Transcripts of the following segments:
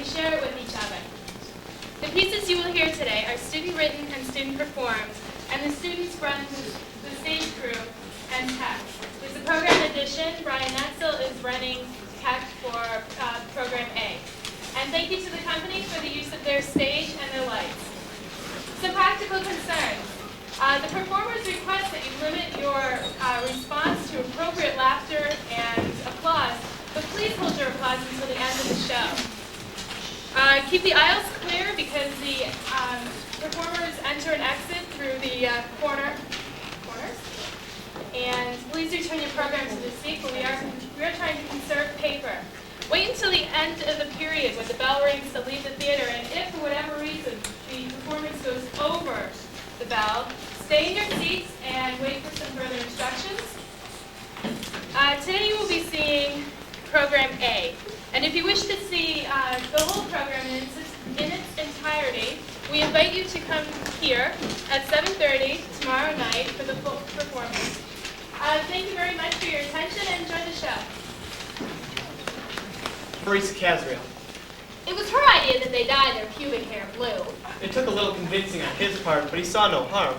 we share it with each other. The pieces you will hear today are student-written and student-performed, and the students run the stage crew and tech. With the program addition, Brian Netzel is running tech for Program A. And thank you to the company for the use of their stage and their lights. Some practical concerns. The performers request that you limit your response to appropriate laughter and applause, but please hold your applause until the end of the show. Keep the aisles clear because the performers enter and exit through the corners. And please return your program to the seat, but we are trying to conserve paper. Wait until the end of the period when the bell rings to leave the theater, and if for whatever reason the performance goes over the bell, stay in your seats and wait for some further instructions. Today you will be seeing Program A. And if you wish to see the whole program in its entirety, we invite you to come here at 7:30 tomorrow night for the full performance. Thank you very much for your attention and enjoy the show. Marisa Casriel. It was her idea that they dye their pubic hair blue. It took a little convincing on his part, but he saw no harm.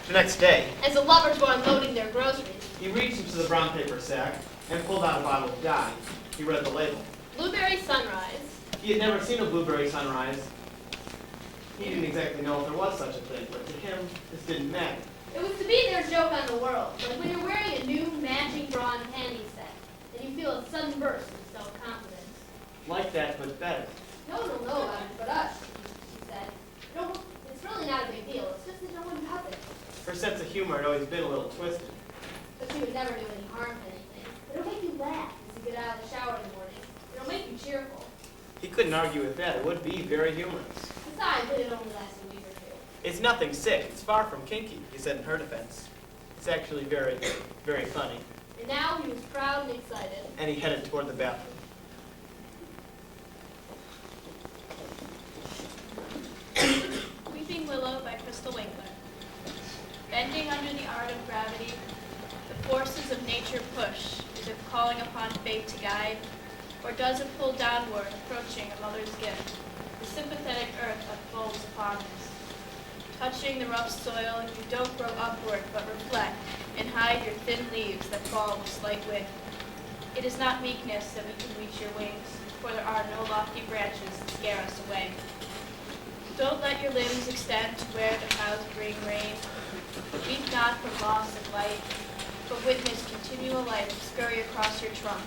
The next day, As the lovers were unloading their groceries, he reached into the brown paper sack and pulled out a bottle of dye. He read the label. Blueberry Sunrise. He had never seen a blueberry sunrise. He didn't exactly know if there was such a thing, but to him, this didn't matter. It was to be their joke on the world, like when you're wearing a new matching bra and panties set, and you feel a sudden burst of self-confidence. Like that, but better. No one will know about it but us, she said. No, it's really not a big deal. It's just that no one does it. Her sense of humor had always been a little twisted. But she would never do any harm to anything. It'll make you laugh as you get out of the shower in the morning. It'll make you cheerful. He couldn't argue with that. It would be very humorous. Besides, it only lasts a week or two. It's nothing sick. It's far from kinky, he said in her defense. It's actually very, very funny. And now he was proud and excited. And he headed toward the bathroom. Weeping Willow by Crystal Winkler. Bending under the art of gravity, the forces of nature push, as if calling upon fate to guide, or does it pull downward, approaching a mother's gift? The sympathetic earth unfolds upon us. Touching the rough soil, you don't grow upward, but reflect, and hide your thin leaves that fall with slight wind. It is not meekness that we can reach your wings, for there are no lofty branches that scare us away. Don't let your limbs extend to where the clouds bring rain. Weep not for loss of light, but witness continual life scurry across your trunk.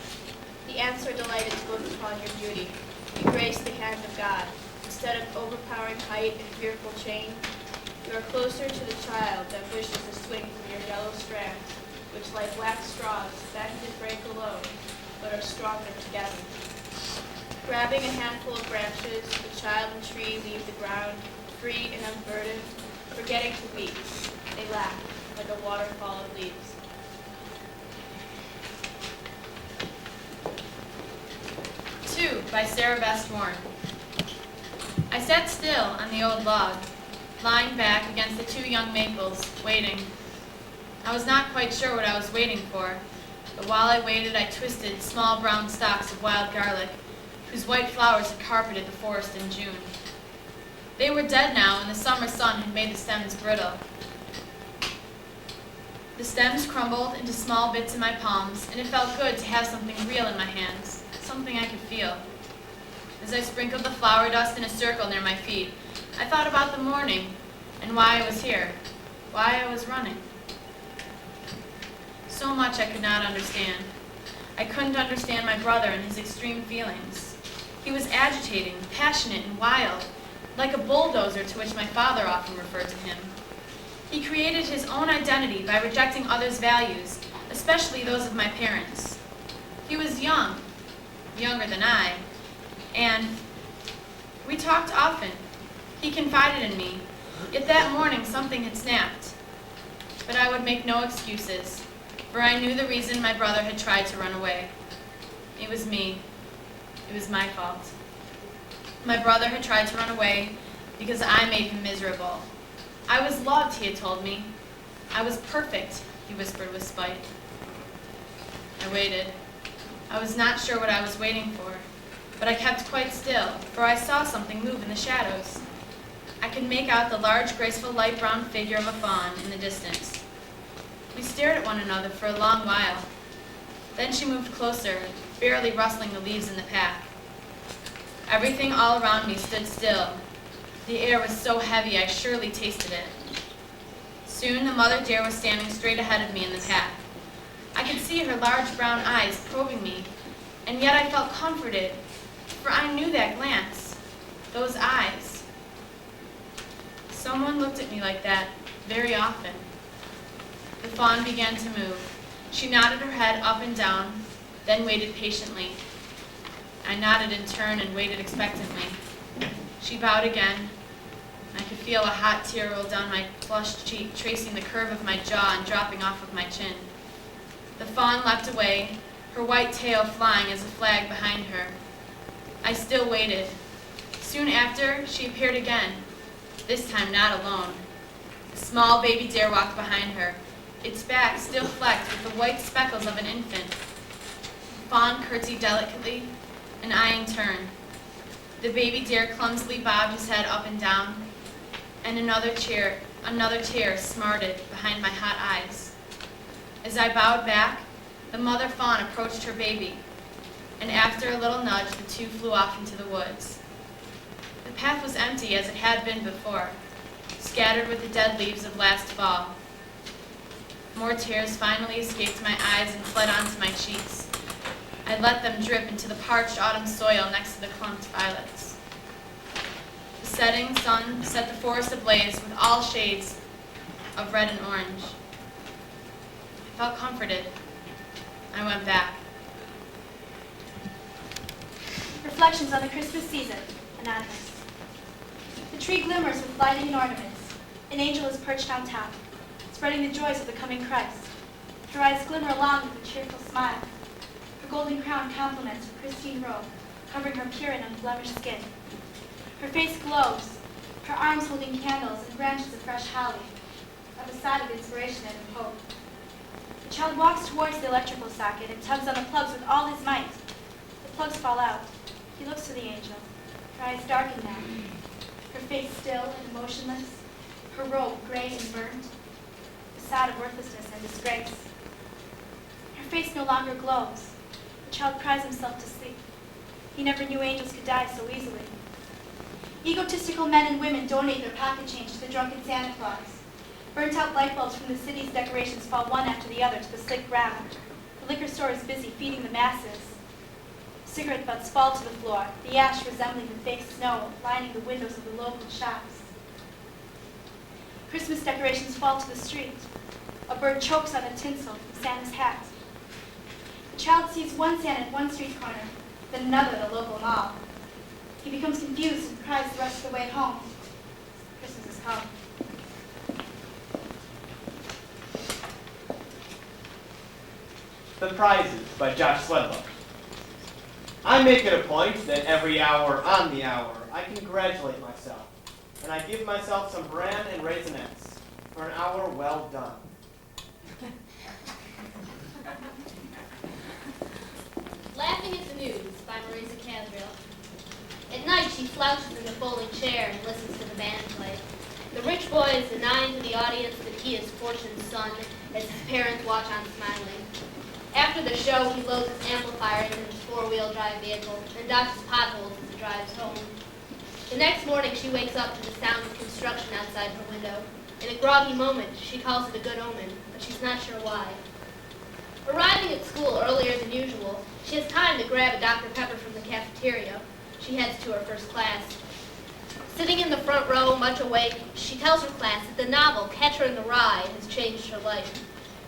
The ants are delighted to look upon your beauty. You grace the hand of God. Instead of overpowering height and fearful change, you are closer to the child that wishes to swing from your yellow strands, which like wax straws bend and break alone, but are stronger together. Grabbing a handful of branches, the child and tree leave the ground, free and unburdened, forgetting to weep. They laugh like a waterfall of leaves. Two by Sarah Best Warren. I sat still on the old log, lying back against the two young maples, waiting. I was not quite sure what I was waiting for, but while I waited, I twisted small brown stalks of wild garlic, whose white flowers had carpeted the forest in June. They were dead now, and the summer sun had made the stems brittle. The stems crumbled into small bits in my palms, and it felt good to have something real in my hands, something I could feel. As I sprinkled the flower dust in a circle near my feet, I thought about the morning and why I was here, why I was running. So much I could not understand. I couldn't understand my brother and his extreme feelings. He was agitating, passionate, and wild, like a bulldozer to which my father often referred to him. He created his own identity by rejecting others' values, especially those of my parents. He was young, younger than I, and we talked often. He confided in me, yet that morning something had snapped. But I would make no excuses, for I knew the reason my brother had tried to run away. It was me. It was my fault. My brother had tried to run away because I made him miserable. I was loved, he had told me. I was perfect, he whispered with spite. I waited. I was not sure what I was waiting for. But I kept quite still, for I saw something move in the shadows. I could make out the large, graceful, light brown figure of a fawn in the distance. We stared at one another for a long while. Then she moved closer, barely rustling the leaves in the path. Everything all around me stood still. The air was so heavy I surely tasted it. Soon the mother deer was standing straight ahead of me in the path. I could see her large brown eyes probing me, and yet I felt comforted, for I knew that glance, those eyes. Someone looked at me like that very often. The fawn began to move. She nodded her head up and down, then waited patiently. I nodded in turn and waited expectantly. She bowed again. I could feel a hot tear roll down my flushed cheek, tracing the curve of my jaw and dropping off of my chin. The fawn leapt away, her white tail flying as a flag behind her. I still waited. Soon after, she appeared again, this time not alone. A small baby deer walked behind her, its back still flecked with the white speckles of an infant. The fawn curtsied delicately, and I in turn. The baby deer clumsily bobbed his head up and down, and another tear smarted behind my hot eyes. As I bowed back, the mother fawn approached her baby, and after a little nudge, the two flew off into the woods. The path was empty as it had been before, scattered with the dead leaves of last fall. More tears finally escaped my eyes and fled onto my cheeks. I let them drip into the parched autumn soil next to the clumped violets. The setting sun set the forest ablaze with all shades of red and orange. I felt comforted. I went back. Reflections on the Christmas season, Anonymous. The tree glimmers with lighting and ornaments. An angel is perched on top, spreading the joys of the coming Christ. Her eyes glimmer along with a cheerful smile. Her golden crown complements her pristine robe, covering her pure and unblemished skin. Her face glows, her arms holding candles and branches of fresh holly, a facade of inspiration and of hope. The child walks towards the electrical socket and tugs on the plugs with all his might. The plugs fall out. He looks to the angel, her eyes darken now, her face still and emotionless, her robe gray and burnt, a facade of worthlessness and disgrace. Her face no longer glows. The child cries himself to sleep. He never knew angels could die so easily. Egotistical men and women donate their pocket change to the drunken Santa Claus. Burnt-out light bulbs from the city's decorations fall one after the other to the slick ground. The liquor store is busy feeding the masses. Cigarette butts fall to the floor, the ash resembling the fake snow lining the windows of the local shops. Christmas decorations fall to the street. A bird chokes on the tinsel from Santa's hat. The child sees one Santa at one street corner, then another at a local mall. He becomes confused and cries the rest of the way home. Christmas has come. The Prizes by Josh Swedlow. I make it a point that every hour on the hour I congratulate myself, and I give myself some bran and raisinets for an hour well done. Laughing at the News by Marisa Casriel. At night, she slouches in the folding chair and listens to the band play. The rich boy is denying to the audience that he is Fortune's son as his parents watch on smiling. After the show, he loads his amplifier into his four-wheel drive vehicle and dodges potholes as he drives home. The next morning, she wakes up to the sound of construction outside her window. In a groggy moment, she calls it a good omen, but she's not sure why. Arriving at school earlier than usual, she has time to grab a Dr. Pepper from the cafeteria. She heads to her first class. Sitting in the front row, much awake, she tells her class that the novel Catcher in the Rye has changed her life.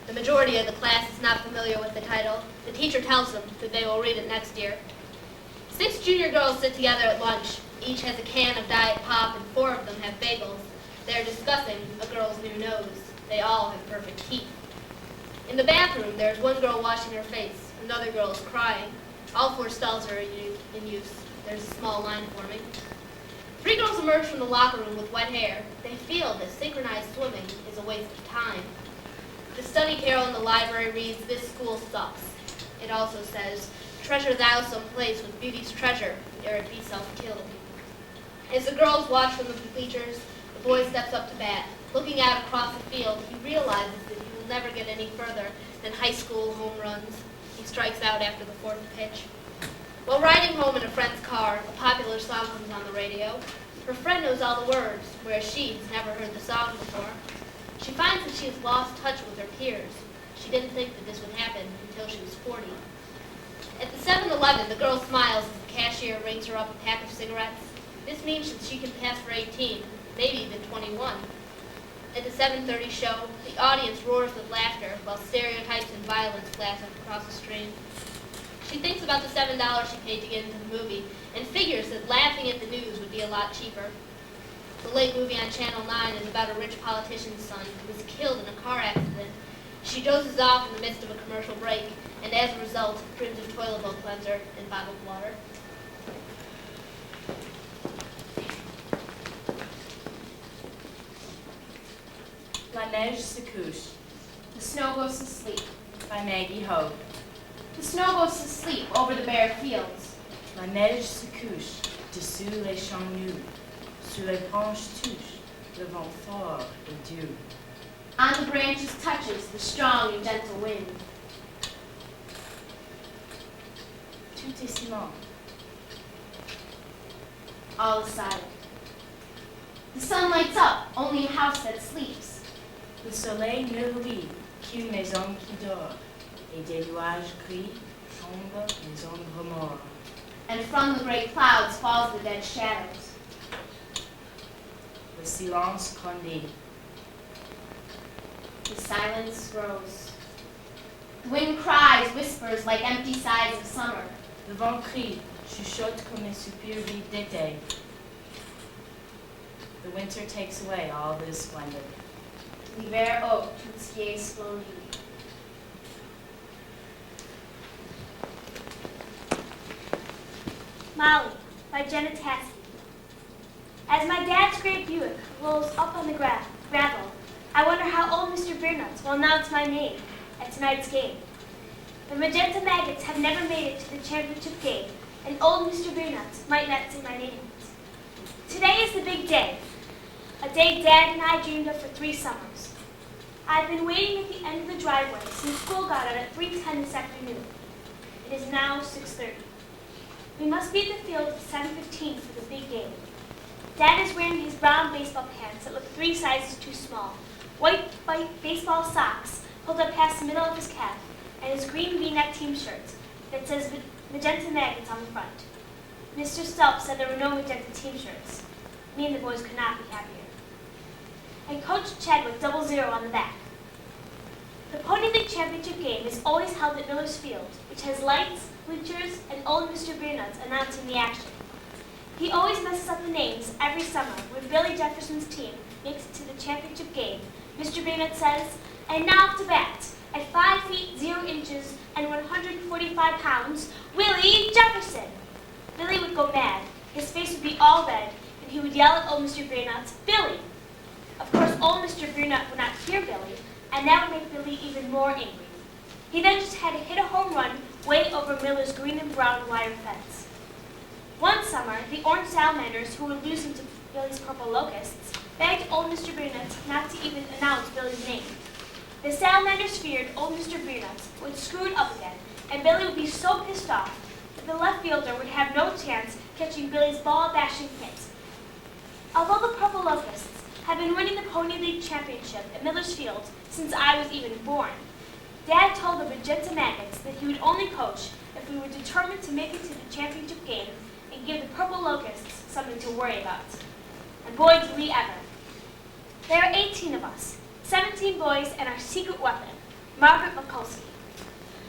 The majority of the class is not familiar with the title. The teacher tells them that they will read it next year. 6 junior girls sit together at lunch. Each has a can of Diet Pop and 4 of them have bagels. They are discussing a girl's new nose. They all have perfect teeth. In the bathroom, there is one girl washing her face. Another girl is crying. All 4 stalls are in use. There's a small line forming. 3 girls emerge from the locker room with wet hair. They feel that synchronized swimming is a waste of time. The study carol in the library reads, "This school sucks." It also says, treasure thou some place with beauty's treasure, ere it be self-killed. As the girls watch from the bleachers, the boy steps up to bat. Looking out across the field, he realizes that he will never get any further than high school home runs. He strikes out after the fourth pitch. While riding home in a friend's car, a popular song comes on the radio. Her friend knows all the words, whereas she has never heard the song before. She finds that she has lost touch with her peers. She didn't think that this would happen until she was 40. At the 7-Eleven, the girl smiles as the cashier rings her up a pack of cigarettes. This means that she can pass for 18, maybe even 21. At the 7:30 show, the audience roars with laughter while stereotypes and violence flash across the screen. She thinks about the $7 she paid to get into the movie and figures that laughing at the news would be a lot cheaper. The late movie on Channel 9 is about a rich politician's son who was killed in a car accident. She dozes off in the midst of a commercial break, and as a result, brims of toilet bowl cleanser and bottled water. La neige se couche, The snow goes to sleep. by Maggie Hogue. The snow goes to sleep over the bare fields. La neige se couche, dessous les champs nus, sur les branches touche, le vent fort et doux. On the branches touches the strong and gentle wind. Tout est silent, All is silent. The sun lights up only a house that sleeps. le soleil ne rit qu'une maison qui dort, et des nuages gris tombent les ombres mortes. And from the great clouds falls the dead shadows. Le silence grandit, The silence grows. The wind cries, whispers like empty sighs of summer. le vent crie, chuchote comme un soupir vide d'été. The winter takes away all this splendor. L'hiver ôte tout ce qui est splendide. Molly by Jenna Tasky. As my dad's great Buick rolls up on the gravel, I wonder how old Mr. Beernuts will announce my name at tonight's game. The Magenta Maggots have never made it to the championship game, and old Mr. Beernuts might not see my name in it. Today is the big day, a day Dad and I dreamed of for 3 summers. I've been waiting at the end of the driveway since school got out at 3:10 this afternoon. It is now 6:30. We must be at the field at 7:15 for the big game. Dad is wearing his brown baseball pants that look 3 sizes too small, white baseball socks pulled up past the middle of his calf, and his green V-neck team shirt that says Magenta Maggots on the front. Mr. Stelp said there were no Magenta team shirts. Me and the boys could not be happier. And Coach Chadwick 00 on the back. The Pony League Championship game is always held at Miller's Field, which has lights, bleachers, and old Mr. Beernuts announcing the action. He always messes up the names every summer when Billy Jefferson's team makes it to the championship game. Mr. Beernut says, and now to bat, at 5 feet 0 inches and 145 pounds, Willie Jefferson. Billy would go mad. His face would be all red, and he would yell at old Mr. Beernut, Billy! Of course, old Mr. Beernut would not hear Billy, and that would make Billy even more angry. He then just had to hit a home run way over Miller's green and brown wire fence. One summer, the orange salamanders, who were losing to Billy's purple locusts, begged old Mr. Beernut not to even announce Billy's name. The salamanders feared old Mr. Beernut would screw it up again, and Billy would be so pissed off that the left fielder would have no chance catching Billy's ball-bashing hit. Although the purple locusts have been winning the Pony League Championship at Miller's Field since I was even born, Dad told the Magenta Maggots that he would only coach if we were determined to make it to the championship game and give the purple locusts something to worry about. And boy, did we ever. There are 18 of us, 17 boys and our secret weapon, Margaret Mikulski.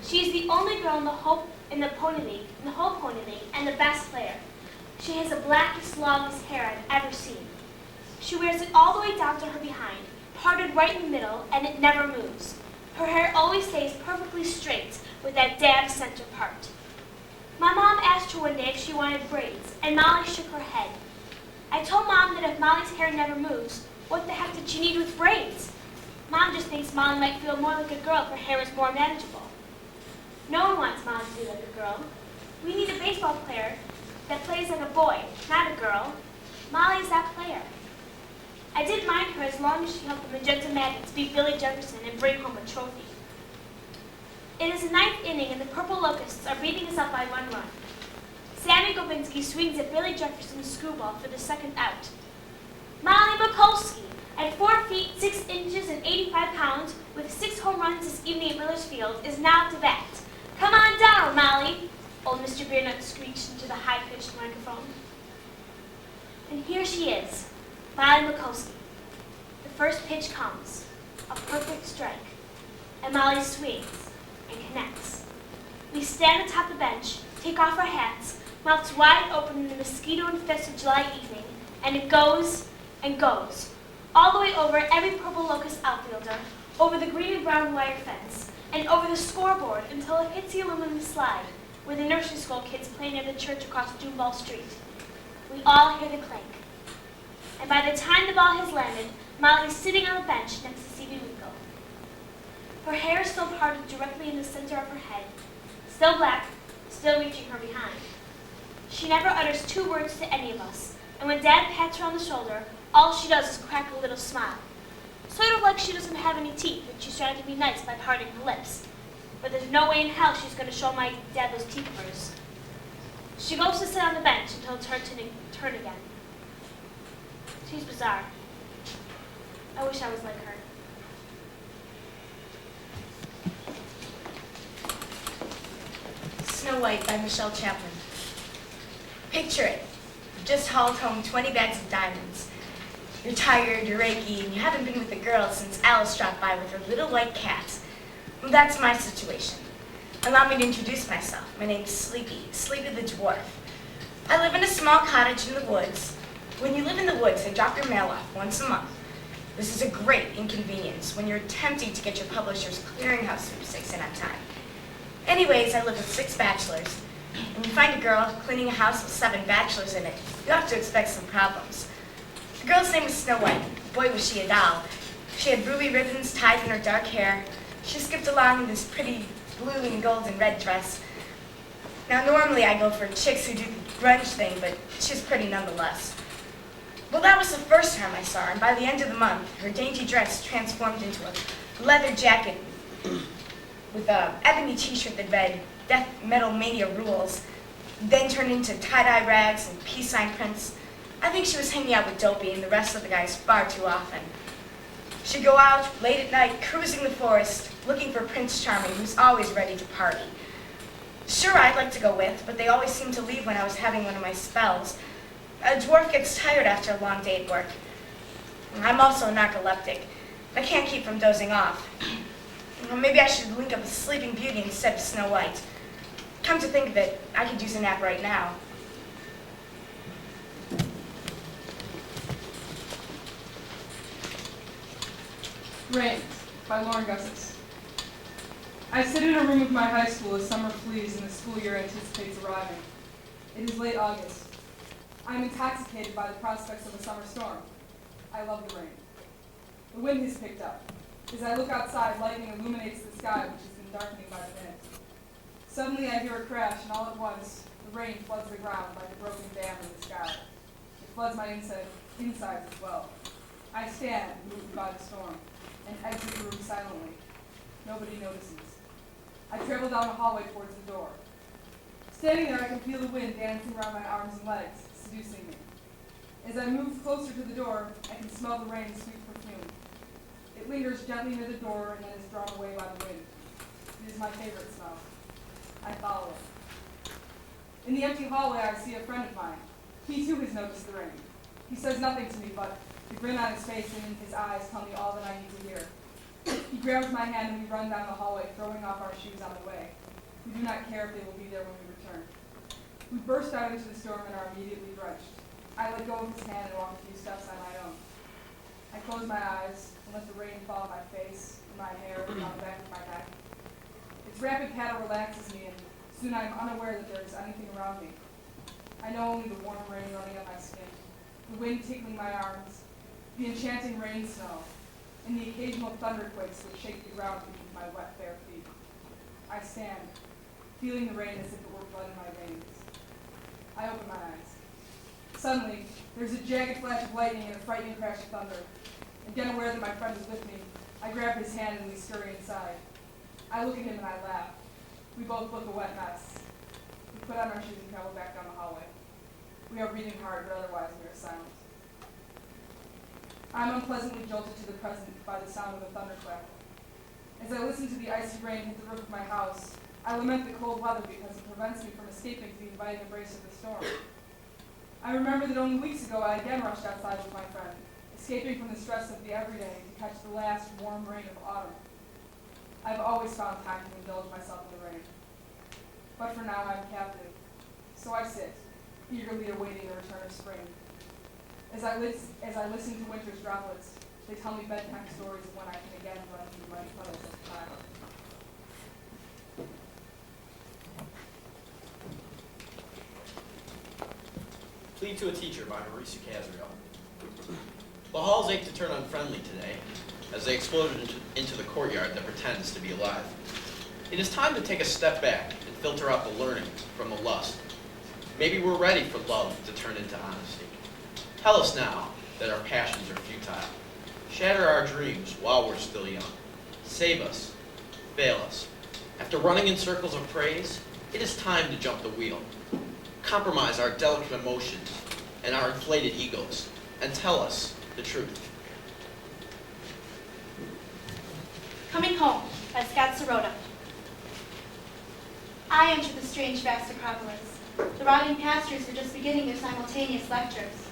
She is the only girl in the whole Pony League, and the best player. She has the blackest, longest hair I've ever seen. She wears it all the way down to her behind, parted right in the middle, and it never moves. Her hair always stays perfectly straight with that damn center part. My mom asked her one day if she wanted braids, and Molly shook her head. I told Mom that if Molly's hair never moves, what the heck did she need with braids? Mom just thinks Molly might feel more like a girl if her hair is more manageable. No one wants Molly to be like a girl. We need a baseball player that plays like a boy, not a girl. Molly's that player. I didn't mind her as long as she helped the Magenta Maggots beat Billy Jefferson and bring home a trophy. It is the ninth inning and the Purple Locusts are beating us up by 1 run. Sammy Gobinski swings at Billy Jefferson's screwball for the second out. Molly Mikulski, at 4 feet 6 inches and 85 pounds, with 6 home runs this evening at Miller's Field, is now to bat. Come on down, Molly, old Mr. Beernut screeched into the high-pitched microphone. And here she is, Molly Mikulski. The first pitch comes, a perfect strike, and Molly swings and connects. We stand atop the bench, take off our hats, mouths wide open in the mosquito-infested July evening, and it goes and goes, all the way over every Purple Locust outfielder, over the green and brown wire fence, and over the scoreboard until it hits the aluminum slide, where the nursery school kids play near the church across Duneball Street. We all hear the clink. And by the time the ball has landed, Molly is sitting on the bench next to C.B. Winkle. Her hair is still parted directly in the center of her head, still black, still reaching her behind. She never utters 2 words to any of us, and when Dad pats her on the shoulder, all she does is crack a little smile. Sort of like she doesn't have any teeth and she's trying to be nice by parting her lips. But there's no way in hell she's going to show my dad those teeth of hers. She goes to sit on the bench until it's her turn again. She's bizarre. I wish I was like her. Snow White by Michelle Chapman. Picture it. You've just hauled home 20 bags of diamonds. You're tired, you're achy, and you haven't been with a girl since Alice dropped by with her little white cat. Well, that's my situation. Allow me to introduce myself. My name's Sleepy the Dwarf. I live in a small cottage in the woods. When you live in the woods, they drop your mail off once a month. This is a great inconvenience when you're attempting to get your publisher's clearinghouse sweepstakes in on time. Anyways, I live with 6 bachelors. When you find a girl cleaning a house with 7 bachelors in it, you have to expect some problems. The girl's name was Snow White. Boy, was she a doll. She had ruby ribbons tied in her dark hair. She skipped along in this pretty blue and gold and red dress. Now, normally I go for chicks who do the grunge thing, but she's pretty nonetheless. Well, that was the first time I saw her, and by the end of the month, her dainty dress transformed into a leather jacket with an ebony t-shirt that read, Death Metal Mania Rules, then turned into tie-dye rags and peace sign prints. I think she was hanging out with Dopey and the rest of the guys far too often. She'd go out late at night, cruising the forest, looking for Prince Charming, who's always ready to party. Sure, I'd like to go with, but they always seemed to leave when I was having one of my spells. A dwarf gets tired after a long day at work. I'm also a narcoleptic. I can't keep from dozing off. Well, maybe I should link up with Sleeping Beauty instead of Snow White. Come to think of it, I could use a nap right now. Rains by Lauren Gussis. I sit in a room of my high school as summer flees and the school year anticipates arriving. It is late August. I am intoxicated by the prospects of a summer storm. I love the rain. The wind has picked up. As I look outside, lightning illuminates the sky, which has been darkening by the minute. Suddenly I hear a crash, and all at once, the rain floods the ground like a broken dam in the sky. It floods my insides as well. I stand, moved by the storm, and exit the room silently. Nobody notices. I travel down the hallway towards the door. Standing there, I can feel the wind dancing around my arms and legs, seducing me. As I move closer to the door, I can smell the rain's sweet perfume. It lingers gently near the door and then is drawn away by the wind. It is my favorite smell. I follow it. In the empty hallway, I see a friend of mine. He too has noticed the rain. He says nothing to me, but the grin on his face and in his eyes tell me all that I need to hear. He grabs my hand and we run down the hallway, throwing off our shoes on the way. We do not care if they will be there when we return. We burst out into the storm and are immediately drenched. I let go of his hand and walk a few steps on my own. I close my eyes and let the rain fall on my face and my hair and on the back of my neck. Its rapid patter relaxes me, and soon I am unaware that there is anything around me. I know only the warm rain running up my skin, the wind tickling my arms, the enchanting rain snow, and the occasional thunderquakes which shake the ground beneath my wet, bare feet. I stand, feeling the rain as if it were blood in my veins. I open my eyes. Suddenly, there's a jagged flash of lightning and a frightening crash of thunder. Again aware that my friend is with me, I grab his hand and we scurry inside. I look at him and I laugh. We both look a wet mess. We put on our shoes and travel back down the hallway. We are breathing hard, but otherwise we are silent. I'm unpleasantly jolted to the present by the sound of a thunderclap. As I listen to the icy rain hit the roof of my house, I lament the cold weather because it prevents me from escaping the inviting embrace of the storm. I remember that only weeks ago I again rushed outside with my friend, escaping from the stress of the everyday to catch the last warm rain of autumn. I've always found time to indulge myself in the rain. But for now I'm captive, so I sit, eagerly awaiting the return of spring. As I listen to winter's droplets, they tell me bedtime stories of when I can again run through my puddles of time. Plea to a Teacher by Marisa Casriel. The halls ache to turn unfriendly today, as they exploded into the courtyard that pretends to be alive. It is time to take a step back and filter out the learning from the lust. Maybe we're ready for love to turn into honesty. Tell us now that our passions are futile. Shatter our dreams while we're still young. Save us. Fail us. After running in circles of praise, it is time to jump the wheel. Compromise our delicate emotions and our inflated egos, and tell us the truth. Coming Home by Scott Sirota. I entered the strange vast acropolis. The rotting pastors were just beginning their simultaneous lectures.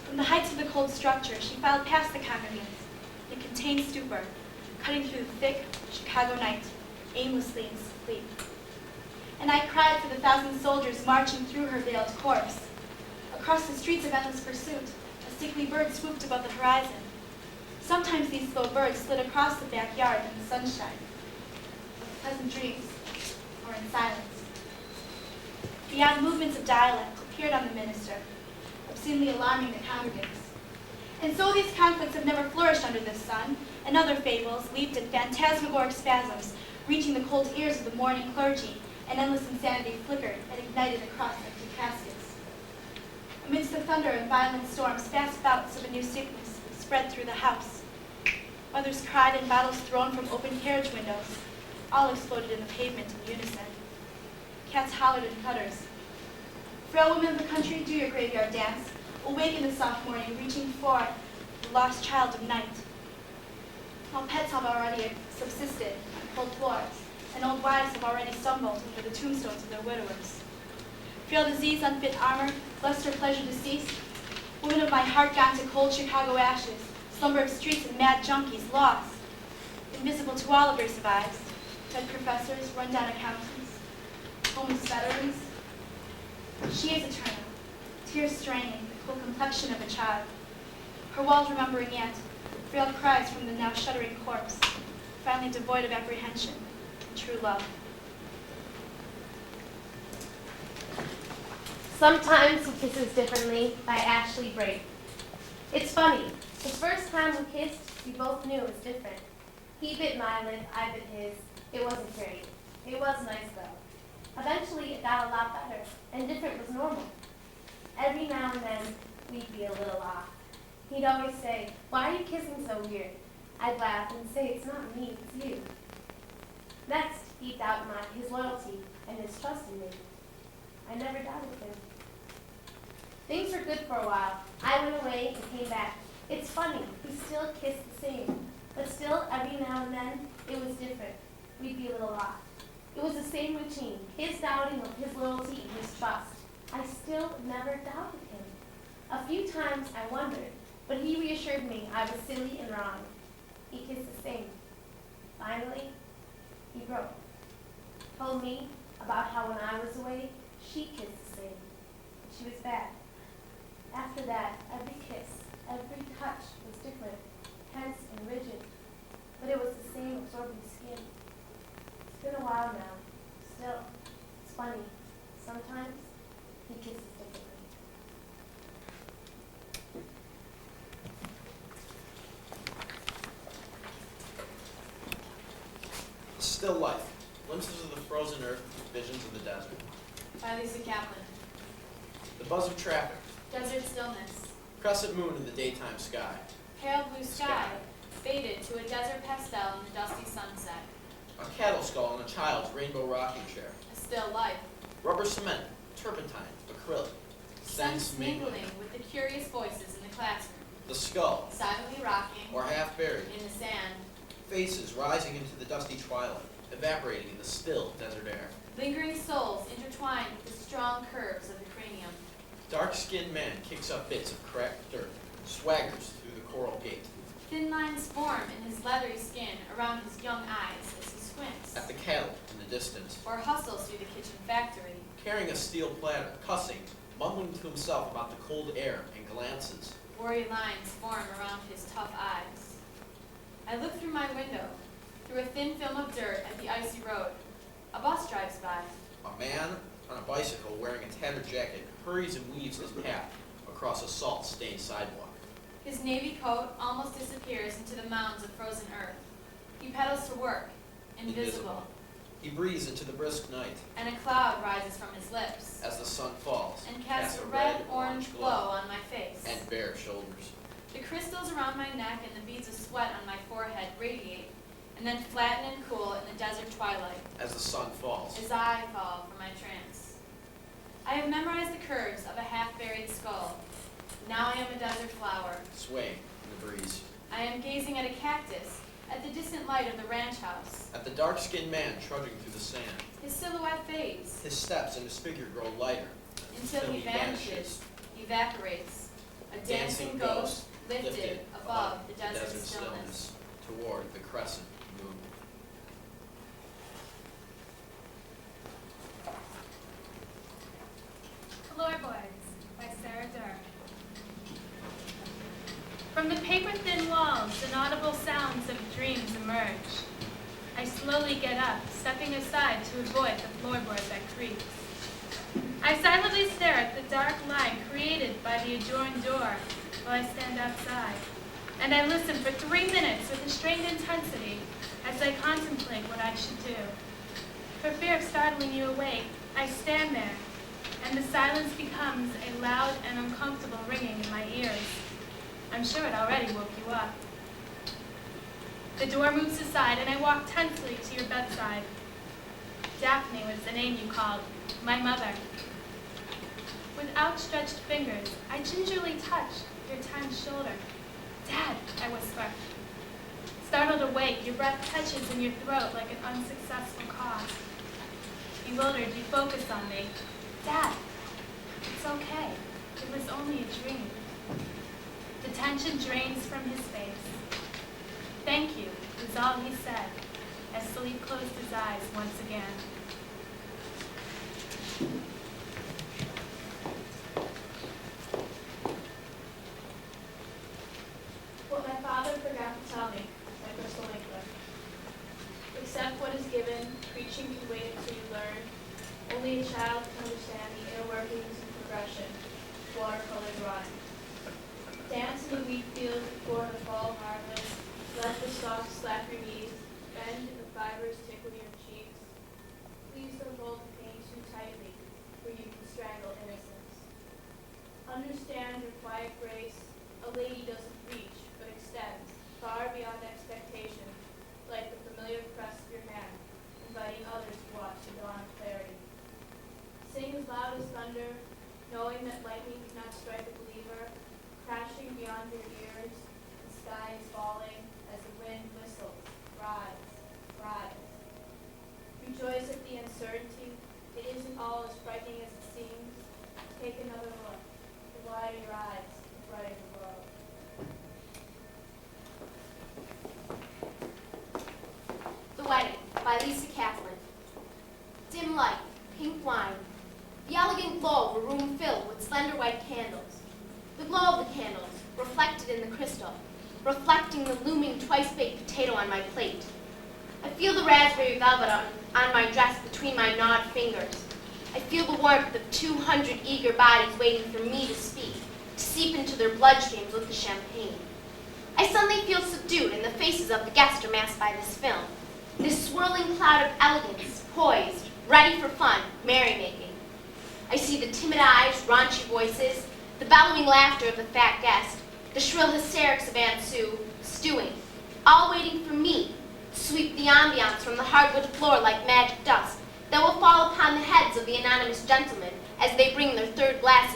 From the heights of the cold structure, she filed past the congregants in contained stupor, cutting through the thick Chicago night, aimlessly in sleep. And I cried for the 1,000 soldiers marching through her veiled corpse. Across the streets of endless pursuit, a sickly bird swooped above the horizon. Sometimes these slow birds slid across the backyard in the sunshine, of pleasant dreams, or in silence. Beyond movements of dialect appeared on the minister, obscenely alarming the congregants. And so these conflicts have never flourished under this sun, and other fables leaped in phantasmagoric spasms, reaching the cold ears of the mourning clergy, and endless insanity flickered and ignited across empty caskets. Amidst the thunder and violent storms, fast bouts of a new sickness spread through the house. Mothers cried and bottles thrown from open carriage windows. All exploded in the pavement in unison. Cats hollered in gutters. Frail women of the country, do your graveyard dance. Awake in the soft morning, reaching for the lost child of night. While pets have already subsisted on cold floors, and old wives have already stumbled under the tombstones of their widowers. Frail disease, unfit armor, lust or pleasure deceased. Women of my heart gone to cold Chicago ashes, slumber of streets and mad junkies lost. Invisible to all of their survives, dead professors, run-down accountants, homeless veterans. She is eternal, tears straining the cool complexion of a child. Her walls remembering yet, frail cries from the now shuddering corpse, finally devoid of apprehension and true love. Sometimes He Kisses Differently by Ashley Brake. It's funny. The first time we kissed, we both knew it was different. He bit my lip, I bit his. It wasn't great. It was nice though. Eventually it got a lot better, and different was normal. Every now and then, we'd be a little off. He'd always say, "Why are you kissing so weird?" I'd laugh and say, "It's not me, it's you." Next, he doubted his loyalty and his trust in me. I never doubted him. Things were good for a while. I went away and came back. It's funny, we still kissed the same, but still, every now and then, it was different. We'd be a little off. It was the same routine, his doubting of his loyalty and his trust. I still never doubted him. A few times I wondered, but he reassured me I was silly and wrong. He kissed the same. Finally, he broke. Told me about how when I was away, she kissed the same. She was bad. After that, every kiss, every touch was different, tense and rigid, but it was the same absorbing skin. It's been a while now. Still, it's funny. Sometimes he kisses differently. Still life. Glimpses of the frozen earth, visions By Lisa Kaplan. The buzz of traffic. Desert stillness. Crescent moon in the daytime sky. Pale blue sky, faded to a desert pastel in the dusty sunset. A cattle skull on a child's rainbow rocking chair. A still life. Rubber cement, turpentine, acrylic. Scents mingling with the curious voices in the classroom. The skull, Silently rocking or half buried. in the sand. Faces rising into the dusty twilight, evaporating in the still desert air. Lingering souls intertwined with the strong curves of the cranium. Dark-skinned man kicks up bits of cracked dirt, swaggers through the coral gate. Thin lines form in his leathery skin around his young eyes as he squints. At the cattle in the distance, Or hustles through the kitchen factory. carrying a steel platter, cussing, mumbling to himself about the cold air and glances. Worry lines form around his tough eyes. I look through my window, through a thin film of dirt at the icy road. A bus drives by. A man on a bicycle wearing a tattered jacket hurries and weaves his path across a salt-stained sidewalk. His navy coat almost disappears into the mounds of frozen earth. He pedals to work, invisible, He breathes into the brisk night and a cloud rises from his lips as the sun falls and casts a red-orange glow on my face. and bare shoulders. The crystals around my neck and the beads of sweat on my forehead radiate and then flatten and cool in the desert twilight As the sun falls, as I fall from my trance. I have memorized the curves of a half-buried skull. Now I am a desert flower. swaying in the breeze. I am gazing at a cactus, at the distant light of the ranch house. At the dark-skinned man trudging through the sand, His silhouette fades his steps and his figure grow lighter until he vanishes, evaporates, a dancing ghost lifted above the desert stillness. toward the crescent moon. Floorboards by Sarah Durr. From the paper-thin walls, inaudible sounds of dreams emerge. I slowly get up, stepping aside to avoid the floorboard that creaks. I silently stare at the dark line created by the adjoined door while I stand outside, and I listen for 3 minutes with a strained intensity as I contemplate what I should do. For fear of startling you awake, I stand there, and the silence becomes a loud and uncomfortable ringing in my ears. I'm sure it already woke you up. The door moves aside, and I walk tensely to your bedside. Daphne was the name you called, my mother. With outstretched fingers, I gingerly touch your tense shoulder. Dad, I whisper. Startled awake, your breath catches in your throat like an unsuccessful cough. Bewildered, you focus on me. Dad, it's okay. It was only a dream. The tension drains from his face. Thank you, was all he said, as sleep closed his eyes once again. What my father forgot to tell me, by Crystal Winkler. Accept what is given, preaching can wait until you learn. Only a child can understand the inner workings and progression. Watercolor drawing. Dance in the wheat field before the fall harvest. Let the stalks slap your knees. Bend and the fibers tickle your cheeks. Please don't hold the pain too tightly, for you can strangle innocence. Understand your quiet grace. A lady doesn't reach, but extends, far beyond expectation, like the familiar press of your hand, inviting others to watch the dawn of clarity. Sing as loud as thunder, knowing that lightning cannot strike a believer, crashing beyond your ears, the sky is falling as the wind whistles. Rise, rise. Rejoice at the uncertainty. It isn't all as frightening as it seems. Take another look. The wider your eyes, the brighter the world. The Wedding by Lisa Kaplan. Dim light, pink wine, the elegant glow of a room filled with slender white candles. The glow of the candles, reflected in the crystal, reflecting the looming twice-baked potato on my plate. I feel the raspberry velvet on my dress between my gnawed fingers. I feel the warmth of 200 eager bodies waiting for me to speak, to seep into their bloodstreams with the champagne. I suddenly feel subdued, and the faces of the guests are masked by this film. This swirling cloud of elegance, poised, ready for fun, merrymaking. I see the timid eyes, raunchy voices, the bellowing laughter of the fat guest, the shrill hysterics of Aunt Sue, stewing, all waiting for me to sweep the ambiance from the hardwood floor like magic dust that will fall upon the heads of the anonymous gentlemen as they bring their third glass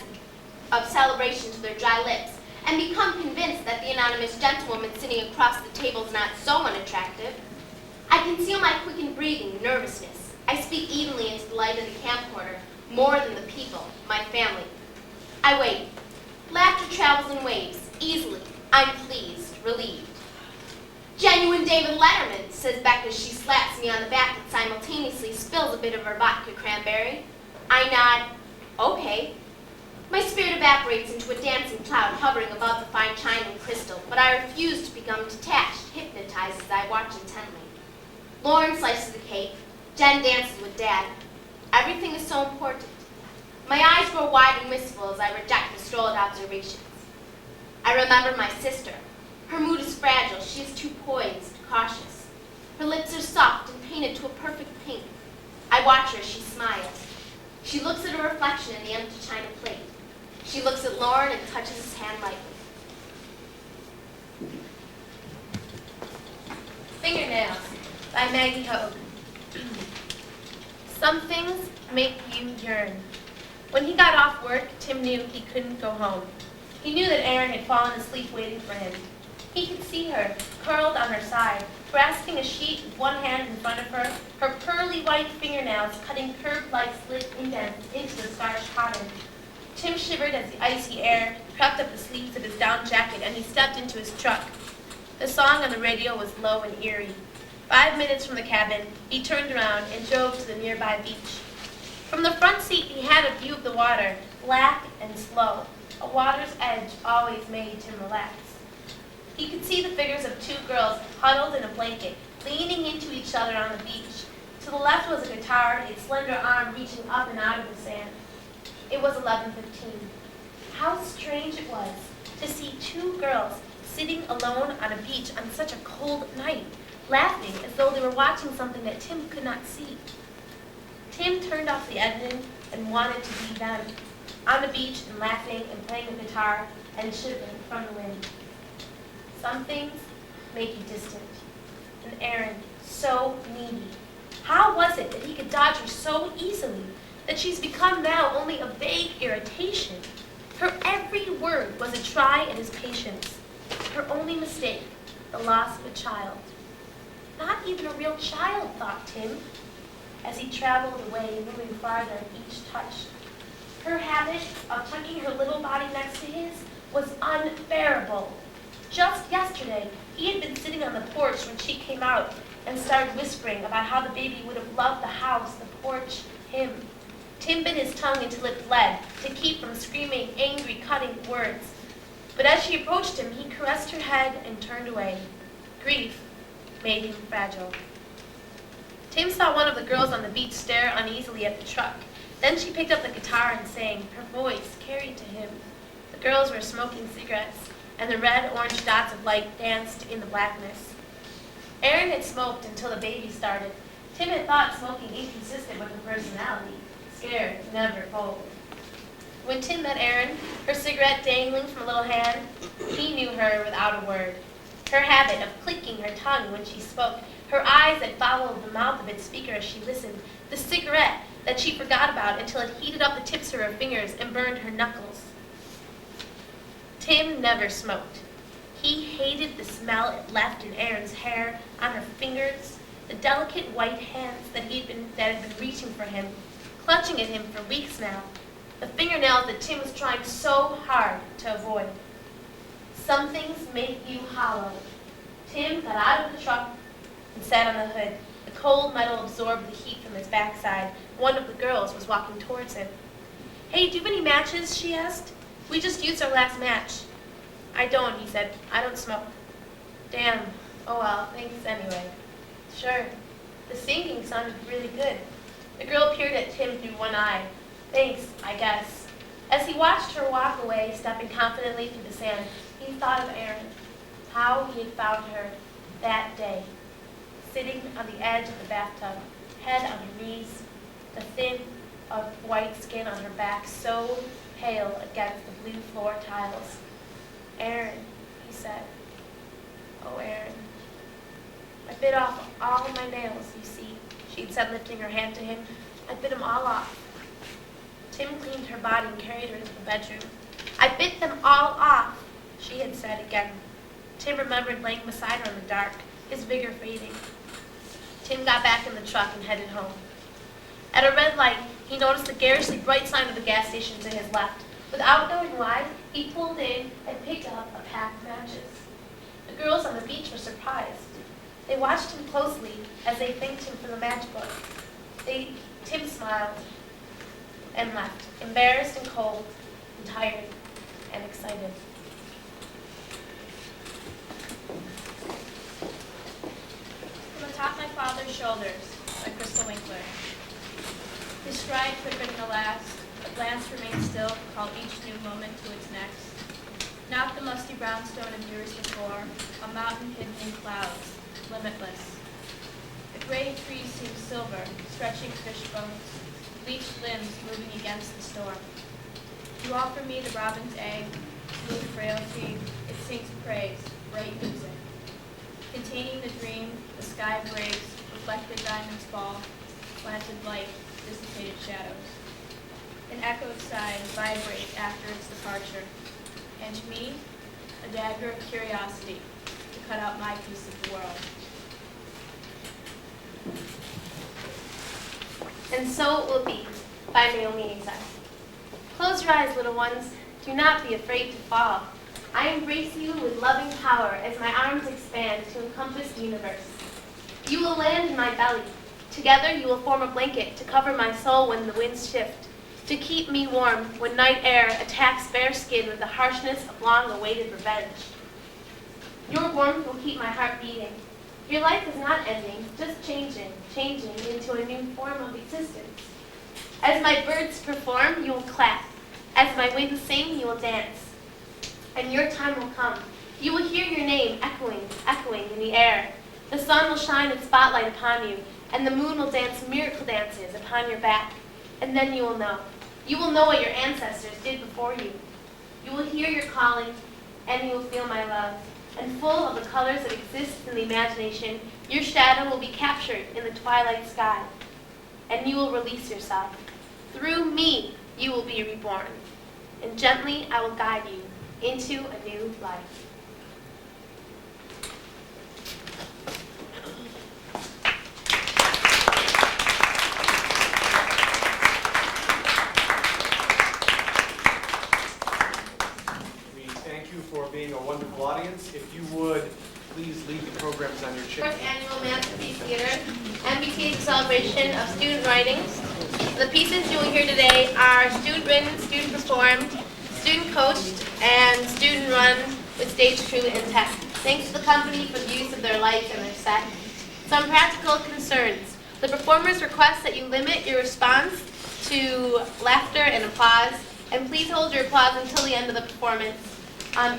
of celebration to their dry lips and become convinced that the anonymous gentlewoman sitting across the table is not so unattractive. I conceal my quickened breathing, nervousness. I speak evenly into the light of the camcorder, more than the people, my family. I wait. Laughter travels in waves, easily. I'm pleased, relieved. Genuine David Letterman, says Becca as she slaps me on the back and simultaneously spills a bit of her vodka cranberry. I nod, okay. My spirit evaporates into a dancing cloud hovering above the fine china and crystal, but I refuse to become detached, hypnotized as I watch intently. Lauren slices the cake. Jen dances with Dad. Everything is so important. My eyes grow wide and wistful as I reject the strolled observations. I remember my sister. Her mood is fragile. She is too poised, cautious. Her lips are soft and painted to a perfect pink. I watch her as she smiles. She looks at her reflection in the empty china plate. She looks at Lauren and touches his hand lightly. Fingernails by Maggie Hogue. Some things make you yearn. When he got off work, Tim knew he couldn't go home. He knew that Erin had fallen asleep waiting for him. He could see her, curled on her side, grasping a sheet with one hand in front of her, her pearly white fingernails cutting curved-like slit indents into the starched cotton. Tim shivered as the icy air crept up the sleeves of his down jacket and he stepped into his truck. The song on the radio was low and eerie. 5 minutes from the cabin, he turned around and drove to the nearby beach. From the front seat, he had a view of the water, black and slow. A water's edge always made Tim relax. He could see the figures of 2 girls huddled in a blanket, leaning into each other on the beach. To the left was a guitar, its slender arm reaching up and out of the sand. It was 11:15. How strange it was to see 2 girls sitting alone on a beach on such a cold night, laughing as though they were watching something that Tim could not see. Tim turned off the engine and wanted to be them, on the beach and laughing and playing the guitar and shivering from the wind. Some things make you distant. And Erin, so needy. How was it that he could dodge her so easily, that she's become now only a vague irritation? Her every word was a try at his patience. Her only mistake, the loss of a child. Not even a real child, thought Tim, as he traveled away, moving farther each touch. Her habit of tucking her little body next to his was unbearable. Just yesterday, he had been sitting on the porch when she came out and started whispering about how the baby would have loved the house, the porch, him. Tim bit his tongue until it bled to keep from screaming angry, cutting words. But as she approached him, he caressed her head and turned away. Grief made him fragile. Tim saw one of the girls on the beach stare uneasily at the truck. Then she picked up the guitar and sang, her voice carried to him. The girls were smoking cigarettes, and the red-orange dots of light danced in the blackness. Erin had smoked until the baby started. Tim had thought smoking inconsistent with her personality. Scared, never bold. When Tim met Erin, her cigarette dangling from a little hand, he knew her without a word. Her habit of clicking her tongue when she spoke, her eyes that followed the mouth of its speaker as she listened, the cigarette that she forgot about until it heated up the tips of her fingers and burned her knuckles. Tim never smoked. He hated the smell it left in Erin's hair, on her fingers, the delicate white hands that had been reaching for him, clutching at him for weeks now, the fingernails that Tim was trying so hard to avoid. Some things make you hollow. Tim got out of the truck and sat on the hood. The cold metal absorbed the heat from his backside. One of the girls was walking towards him. "Hey, do you have any matches?" she asked. "We just used our last match." "I don't," he said. "I don't smoke." "Damn. Oh well, thanks anyway." "Sure." The singing sounded really good. The girl peered at Tim through one eye. "Thanks, I guess." As he watched her walk away, stepping confidently through the sand, he thought of Erin, how he had found her that day, sitting on the edge of the bathtub, head on her knees, the thin, of white skin on her back, so pale against the blue floor tiles. "Aaron," he said. "Oh, Aaron. I bit off all my nails, you see," she'd said, lifting her hand to him. "I bit them all off." Tim cleaned her body and carried her to the bedroom. "I bit them all off," she had said again. Tim remembered laying beside her in the dark, his vigor fading. Tim got back in the truck and headed home. At a red light, he noticed the garishly bright sign of the gas station to his left. Without knowing why, he pulled in and picked up a pack of matches. The girls on the beach were surprised. They watched him closely as they thanked him for the matchbook. Tim smiled and left, embarrassed and cold and tired and excited. From atop my father's shoulders, by Crystal Winkler. His stride quicker than the last, a glance remained still, called each new moment to its next. Not the musty brownstone of years before, a mountain hidden in clouds, limitless. The gray trees seemed silver, stretching fish bones, bleached limbs moving against the storm. You offer me the robin's egg, smooth frailty, it sings praise, bright music. Containing the dream, the sky breaks, reflected diamonds fall, slanted light, dissipated shadows. An echoed sigh vibrates after its departure, and to me, a dagger of curiosity to cut out my piece of the world. And so it will be, by Naomi Azar. Close your eyes, little ones. Do not be afraid to fall. I embrace you with loving power as my arms expand to encompass the universe. You will land in my belly. Together you will form a blanket to cover my soul when the winds shift, to keep me warm when night air attacks bare skin with the harshness of long-awaited revenge. Your warmth will keep my heart beating. Your life is not ending, just changing into a new form of existence. As my birds perform, you will clap. As my winds sing, you will dance. And your time will come. You will hear your name echoing in the air. The sun will shine its spotlight upon you, and the moon will dance miracle dances upon your back. And then you will know. You will know what your ancestors did before you. You will hear your calling, and you will feel my love. And full of the colors that exist in the imagination, your shadow will be captured in the twilight sky. And you will release yourself. Through me, you will be reborn. And gently, I will guide you into a new life. We thank you for being a wonderful audience. If you would, please leave the programs on your chair. First annual Masterpiece Theater, MBT's celebration of student writings. The pieces you will hear today are student-written, student-performed, student-coached, and student-run with stage crew and tech. Thanks to the company for the use of their lights and their set. Some practical concerns. The performers request that you limit your response to laughter and applause, and please hold your applause until the end of the performance.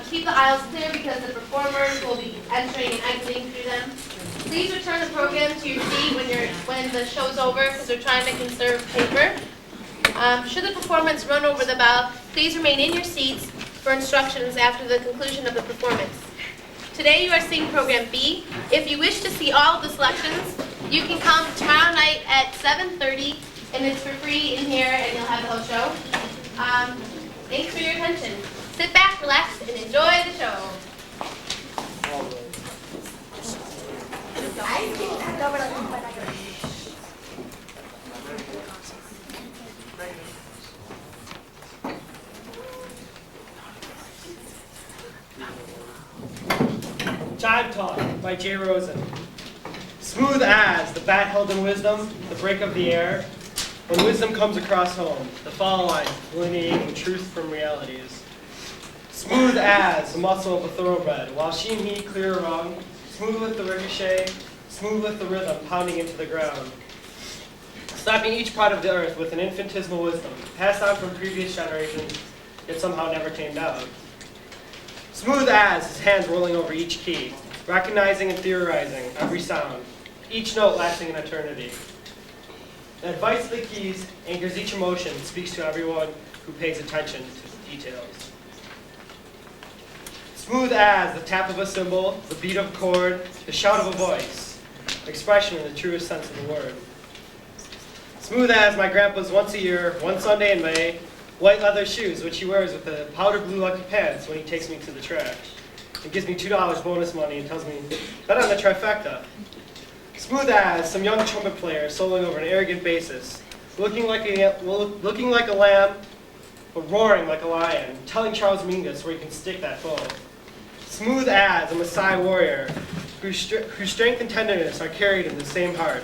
Keep the aisles clear because the performers will be entering and exiting through them. Please return the program to your seat when the show's over because we're trying to conserve paper. Should the performance run over the bell, please remain in your seats for instructions after the conclusion of the performance. Today you are seeing Program B. If you wish to see all of the selections, you can come tomorrow night at 7:30, and it's for free in here, and you'll have the whole show. Thanks for your attention. Sit back, relax, and enjoy the show. Jive Talk by Jay Rosen. Smooth as the bat held in wisdom, the break of the air, when wisdom comes across home, the follow line delineating truth from realities. Smooth as the muscle of a thoroughbred, while she and he clear a rung, smooth with the ricochet, smooth with the rhythm pounding into the ground. Slapping each part of the earth with an infinitesimal wisdom, passed on from previous generations, yet somehow never tamed out. Smooth as his hands rolling over each key, recognizing and theorizing every sound, each note lasting an eternity. That advice of the keys anchors each emotion, speaks to everyone who pays attention to the details. Smooth as the tap of a cymbal, the beat of a chord, the shout of a voice, expression in the truest sense of the word. Smooth as my grandpa's once a year, one Sunday in May, white leather shoes, which he wears with the powder blue lucky pants when he takes me to the trash. He gives me $2 bonus money and tells me, bet on the trifecta. Smooth as some young trumpet player soloing over an arrogant basis, looking like a lamb, but roaring like a lion, telling Charles Mingus where he can stick that bow. Smooth as a Maasai warrior whose strength and tenderness are carried in the same heart,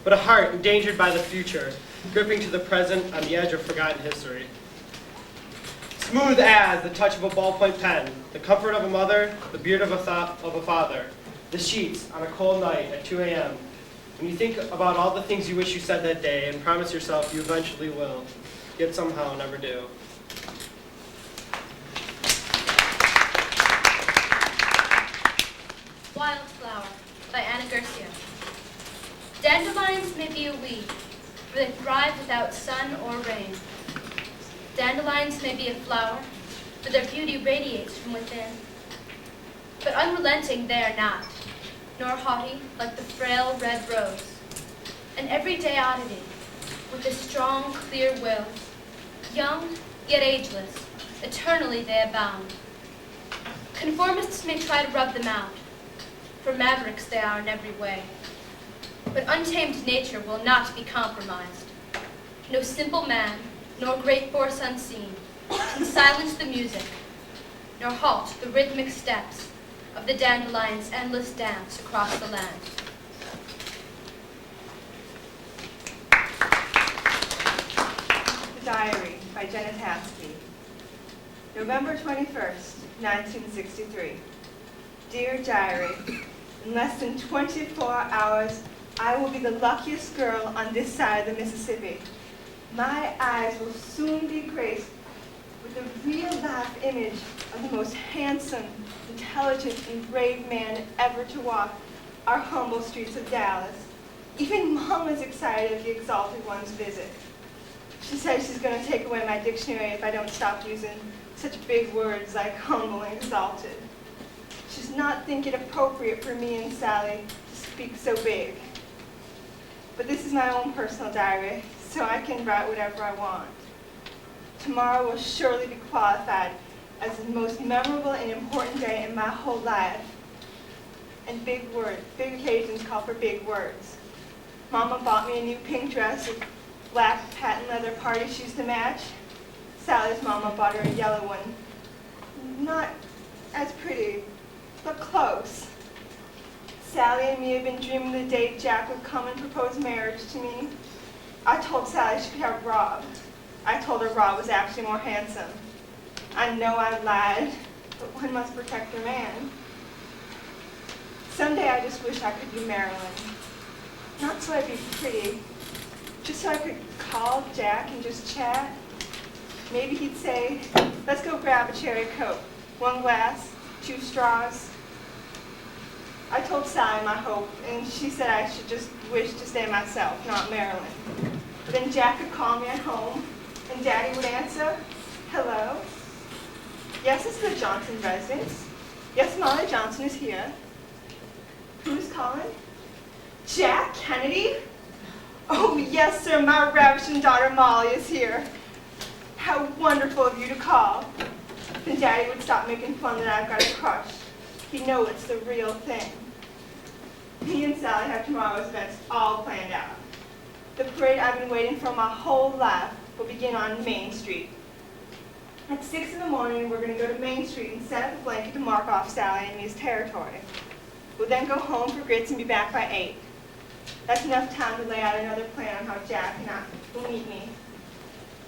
but a heart endangered by the future, gripping to the present on the edge of forgotten history. Smooth as the touch of a ballpoint pen, the comfort of a mother, the beard of a father, the sheets on a cold night at 2 a.m. When you think about all the things you wish you said that day and promise yourself you eventually will, yet somehow never do. Wildflower by Anna Garcia. Dandelions may be a weed, for they thrive without sun or rain. Dandelions may be a flower, for their beauty radiates from within. But unrelenting they are not, nor haughty like the frail red rose. An everyday oddity, with a strong, clear will, young yet ageless, eternally they abound. Conformists may try to rub them out, for mavericks they are in every way. But untamed nature will not be compromised. No simple man, nor great force unseen, can silence the music, nor halt the rhythmic steps of the dandelion's endless dance across the land. The Diary by Jenna Tatsky. November 21st, 1963. Dear Diary, in less than 24 hours, I will be the luckiest girl on this side of the Mississippi. My eyes will soon be graced with a real-life image of the most handsome, intelligent, and brave man ever to walk our humble streets of Dallas. Even Mom is excited at the Exalted One's visit. She says she's going to take away my dictionary if I don't stop using such big words like humble and exalted. She's not thinking it appropriate for me and Sally to speak so big. But this is my own personal diary, so I can write whatever I want. Tomorrow will surely be qualified as the most memorable and important day in my whole life. And big occasions call for big words. Mama bought me a new pink dress with black patent leather party shoes to match. Sally's mama bought her a yellow one. Not as pretty, but close. Sally and me have been dreaming the day Jack would come and propose marriage to me. I told Sally she could have Rob. I told her Rob was actually more handsome. I know I lied, but one must protect their man. Someday I just wish I could be Marilyn. Not so I'd be pretty, just so I could call Jack and just chat. Maybe he'd say, let's go grab a cherry Coke. 1 glass, 2 straws. I told Sally my hope, and she said I should just wish to stay myself, not Marilyn. Then Jack could call me at home, and Daddy would answer, hello? Yes, this is the Johnson residence. Yes, Molly Johnson is here. Who's calling? Jack Kennedy? Oh, yes, sir, my ravishing daughter Molly is here. How wonderful of you to call. Then Daddy would stop making fun that I've got a crush. He'd know it's the real thing. Me and Sally have tomorrow's events all planned out. The parade I've been waiting for my whole life will begin on Main Street. At 6 in the morning, we're going to go to Main Street and set up a blanket to mark off Sally and me's territory. We'll then go home for grits and be back by 8. That's enough time to lay out another plan on how Jack and I will meet me.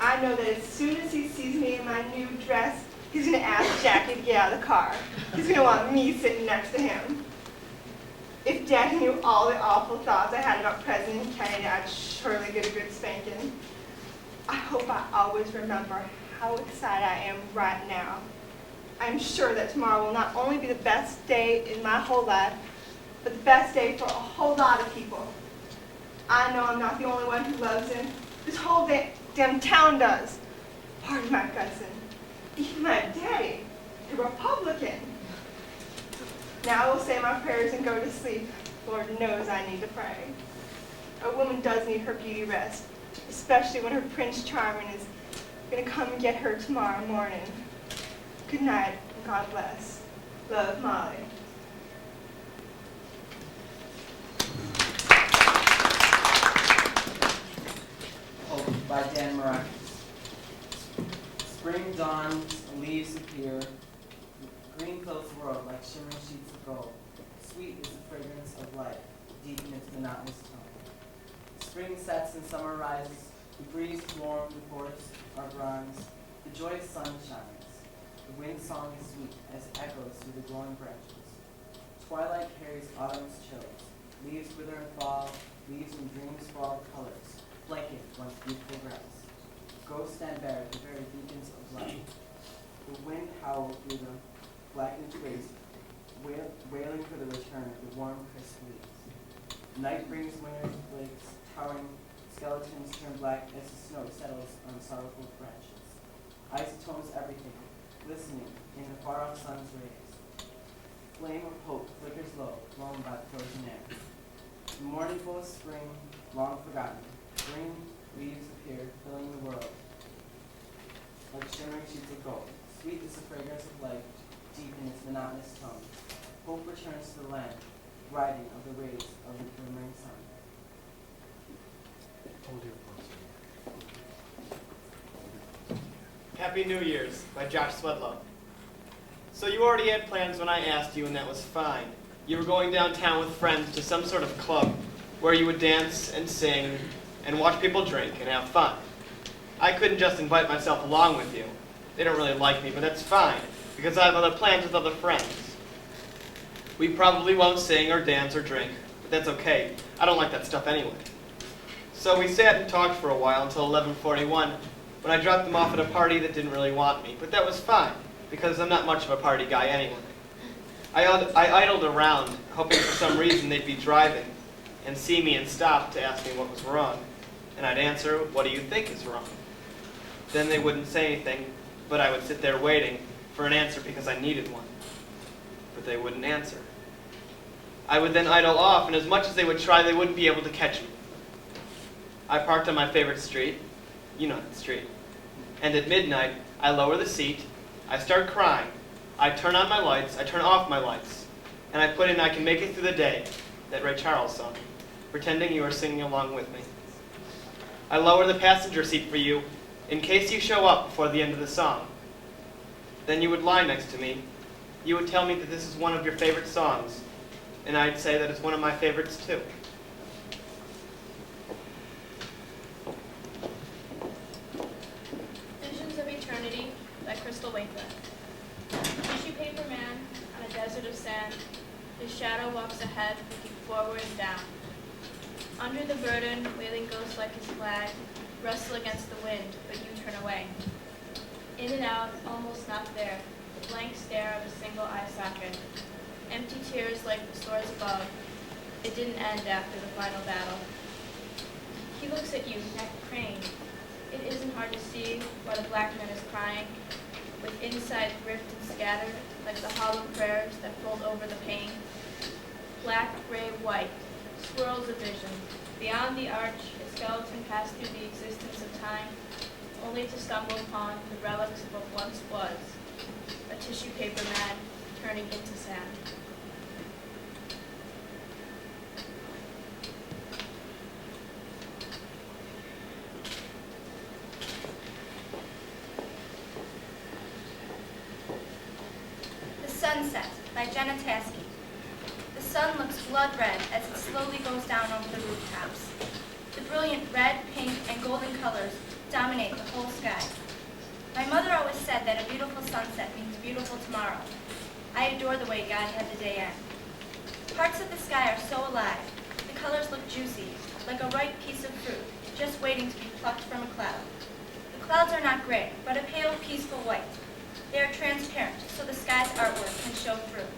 I know that as soon as he sees me in my new dress, he's going to ask Jackie to get out of the car. He's going to want me sitting next to him. If Daddy knew all the awful thoughts I had about President Kennedy, I'd surely get a good spanking. I hope I always remember how excited I am right now. I'm sure that tomorrow will not only be the best day in my whole life, but the best day for a whole lot of people. I know I'm not the only one who loves him. This whole damn town does. Pardon my cousin. Even my daddy, a Republican. Now I will say my prayers and go to sleep. Lord knows I need to pray. A woman does need her beauty rest, especially when her Prince Charming is going to come and get her tomorrow morning. Good night, and God bless. Love, Molly. Oh, by Dan Maraki. Spring dawns, leaves appear, green fills the world like shimmering sheets of gold. Sweet is the fragrance of life, deep in its monotonous tone. Spring sets and summer rises, the breeze warm, the forests are bronze, the joyous sun shines. The wind song is sweet as it echoes through the glowing branches. Twilight carries autumn's chills, leaves wither and fall, leaves in dreams fall of colors, blanket once beautiful grass. Ghosts stand bare at the very beacons of light. The wind howls through the blackened twigs, wailing for the return of the warm, crisp leaves. Night brings winter's flakes, towering skeletons turn black as the snow settles on sorrowful branches. Ice tones everything, glistening in the far-off sun's rays. Flame of hope flickers low, blown by the frozen air. The morning full of spring, long forgotten. Green leaves appear, filling the world like shimmering sheets of gold. Sweet is the fragrance of life, deep in its monotonous tone. Hope returns to the land, riding of the rays of the glimmering sun. Happy New Year's by Josh Swedlow. So you already had plans when I asked you, and that was fine. You were going downtown with friends to some sort of club where you would dance and sing and watch people drink and have fun. I couldn't just invite myself along with you. They don't really like me, but that's fine, because I have other plans with other friends. We probably won't sing or dance or drink, but that's okay. I don't like that stuff anyway. So we sat and talked for a while until 11:41, when I dropped them off at a party that didn't really want me, but that was fine, because I'm not much of a party guy anyway. I idled around, hoping for some reason they'd be driving and see me and stop to ask me what was wrong. And I'd answer, "What do you think is wrong?" Then they wouldn't say anything, but I would sit there waiting for an answer because I needed one. But they wouldn't answer. I would then idle off, and as much as they would try, they wouldn't be able to catch me. I parked on my favorite street, you know that street, and at midnight, I lower the seat, I start crying, I turn on my lights, I turn off my lights, and I put in "I Can Make It Through the Day," that Ray Charles song, pretending you are singing along with me. I lower the passenger seat for you, in case you show up before the end of the song. Then you would lie next to me. You would tell me that this is one of your favorite songs, and I'd say that it's one of my favorites too. Visions of Eternity by Crystal Wakelet. Tissue paper man on a desert of sand, his shadow walks ahead, looking forward and down. Under the burden, wailing ghosts like his flag, wrestle against the wind, but you turn away. In and out, almost not there, the blank stare of a single eye socket. Empty tears like the stars above. It didn't end after the final battle. He looks at you, neck craned. It isn't hard to see why the black man is crying, with inside ripped and scattered, like the hollow prayers that fold over the pain. Black, gray, white, swirls of vision. Beyond the arch, a skeleton passed through the existence of time, only to stumble upon the relics of what once was, a tissue paper man turning into sand. The Sunset by Jenna Taskey. The sun looks blood red as it slowly goes down over the rooftops. The brilliant red, pink, and golden colors dominate the whole sky. My mother always said that a beautiful sunset means beautiful tomorrow. I adore the way God had the day end. Parts of the sky are so alive. The colors look juicy, like a ripe piece of fruit, just waiting to be plucked from a cloud. The clouds are not gray, but a pale, peaceful white. They are transparent, so the sky's artwork can show through.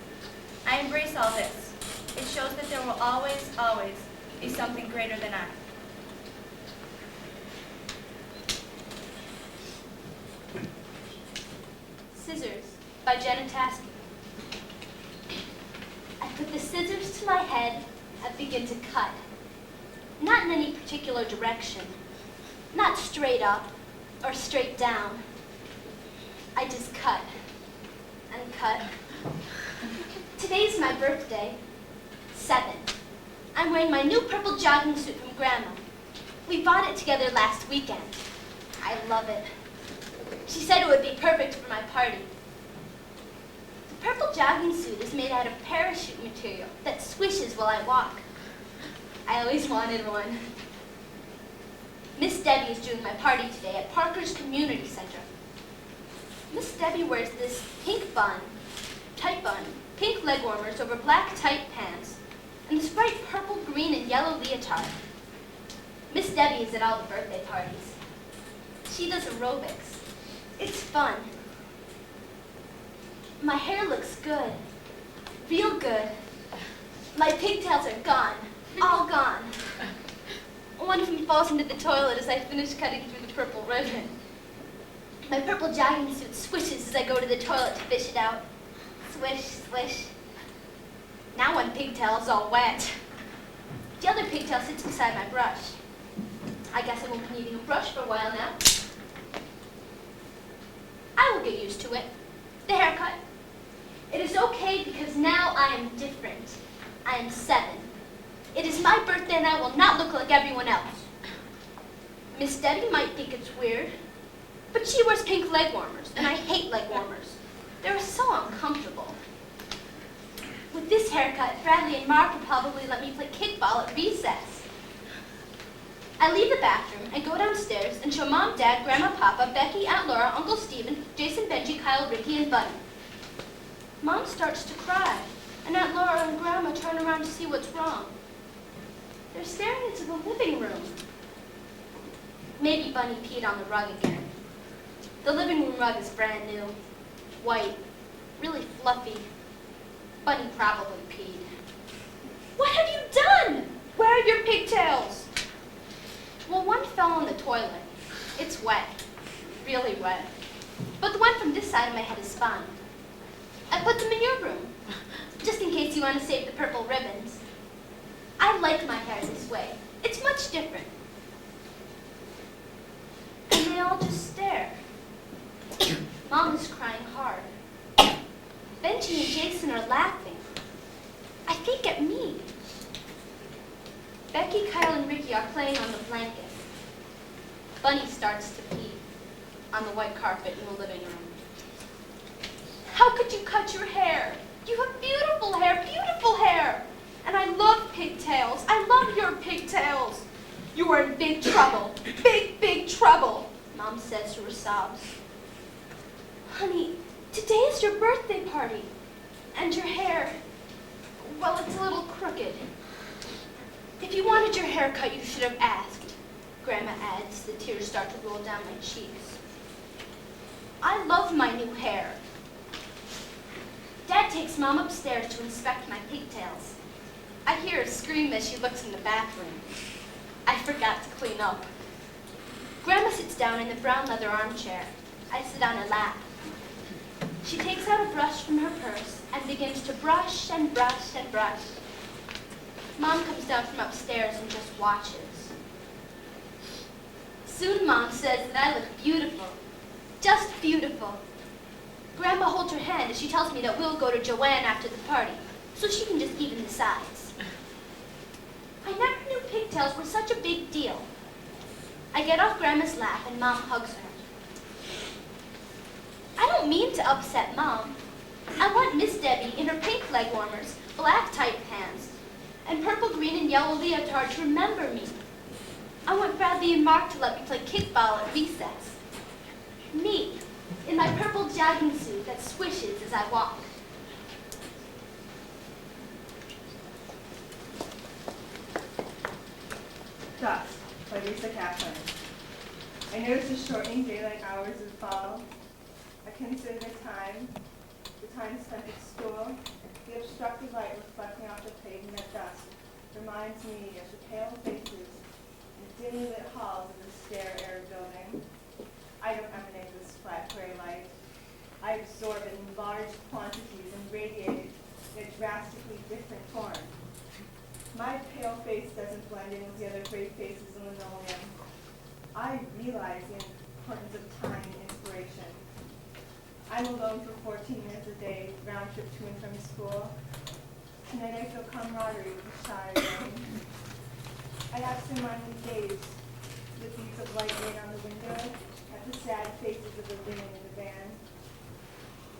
I embrace all this. It shows that there will always, always be something greater than I. tasking. I put the scissors to my head and begin to cut. Not in any particular direction. Not straight up or straight down. I just cut and cut. Today's my birthday. 7. I'm wearing my new purple jogging suit from Grandma. We bought it together last weekend. I love it. She said it would be perfect for my party. The purple jogging suit is made out of parachute material that swishes while I walk. I always wanted one. Miss Debbie is doing my party today at Parker's Community Center. Miss Debbie wears this pink bun, tight bun, pink leg warmers over black tight pants, and this bright purple, green, and yellow leotard. Miss Debbie is at all the birthday parties. She does aerobics. It's fun. My hair looks good. Real good. My pigtails are gone. All gone. One of them falls into the toilet as I finish cutting through the purple ribbon. My purple jogging suit swishes as I go to the toilet to fish it out. Swish, swish. Now one pigtail is all wet. The other pigtail sits beside my brush. I guess I won't be needing a brush for a while now. I will get used to it. The haircut. It is okay because now I am different. I am 7. It is my birthday and I will not look like everyone else. Miss Debbie might think it's weird, but she wears pink leg warmers, and I hate leg warmers. They're so uncomfortable. With this haircut, Bradley and Mark will probably let me play kickball at recess. I leave the bathroom and go downstairs and show Mom, Dad, Grandma, Papa, Becky, Aunt Laura, Uncle Stephen, Jason, Benji, Kyle, Ricky, and Buddy. Mom starts to cry, and Aunt Laura and Grandma turn around to see what's wrong. They're staring into the living room. Maybe Bunny peed on the rug again. The living room rug is brand new, white, really fluffy. Bunny probably peed. What have you done? Where are your pigtails? Well, one fell in the toilet. It's wet, really wet. But the one from this side of my head is fine. I put them in your room, just in case you want to save the purple ribbons. I like my hair this way. It's much different. And they all just stare. Mom is crying hard. Benji and Jason are laughing. I think at me. Becky, Kyle, and Ricky are playing on the blanket. Bunny starts to pee on the white carpet in the living room. How could you cut your hair? You have beautiful hair, beautiful hair. And I love pigtails. I love your pigtails. You are in big trouble. Big, big trouble, Mom says through her sobs. Honey, today is your birthday party. And your hair, well, it's a little crooked. If you wanted your hair cut, you should have asked, Grandma adds. The tears start to roll down my cheeks. I love my new hair. Dad takes Mom upstairs to inspect my pigtails. I hear her scream as she looks in the bathroom. I forgot to clean up. Grandma sits down in the brown leather armchair. I sit on her lap. She takes out a brush from her purse and begins to brush and brush and brush. Mom comes down from upstairs and just watches. Soon Mom says that I look beautiful. Just beautiful. Grandma holds her hand as she tells me that we'll go to Joanne after the party, so she can just even the sides. I never knew pigtails were such a big deal. I get off Grandma's lap and Mom hugs her. I don't mean to upset Mom. I want Miss Debbie in her pink leg warmers, black tight pants, and purple, green, and yellow leotard to remember me. I want Bradley and Mark to let me play kickball at recess. Me, in my purple jogging suit that swishes as I walk. Dusk by Lisa Kaplan. I notice the shortening daylight hours of fall. I consider the time spent at school. The obstructed light reflecting off the pavement at dusk reminds me of the pale faces in dimly lit halls of the stair-air building. I don't emanate this flat gray light. I absorb it in large quantities and radiate it in a drastically different form. My pale face doesn't blend in with the other gray faces in linoleum. I realize the importance of time and inspiration. I'm alone for 14 minutes a day, round trip to and from school. Tonight I feel camaraderie with the shy rain. I absentmindedly gaze to the beads of light rain on the window, at the sad faces of the women in the van.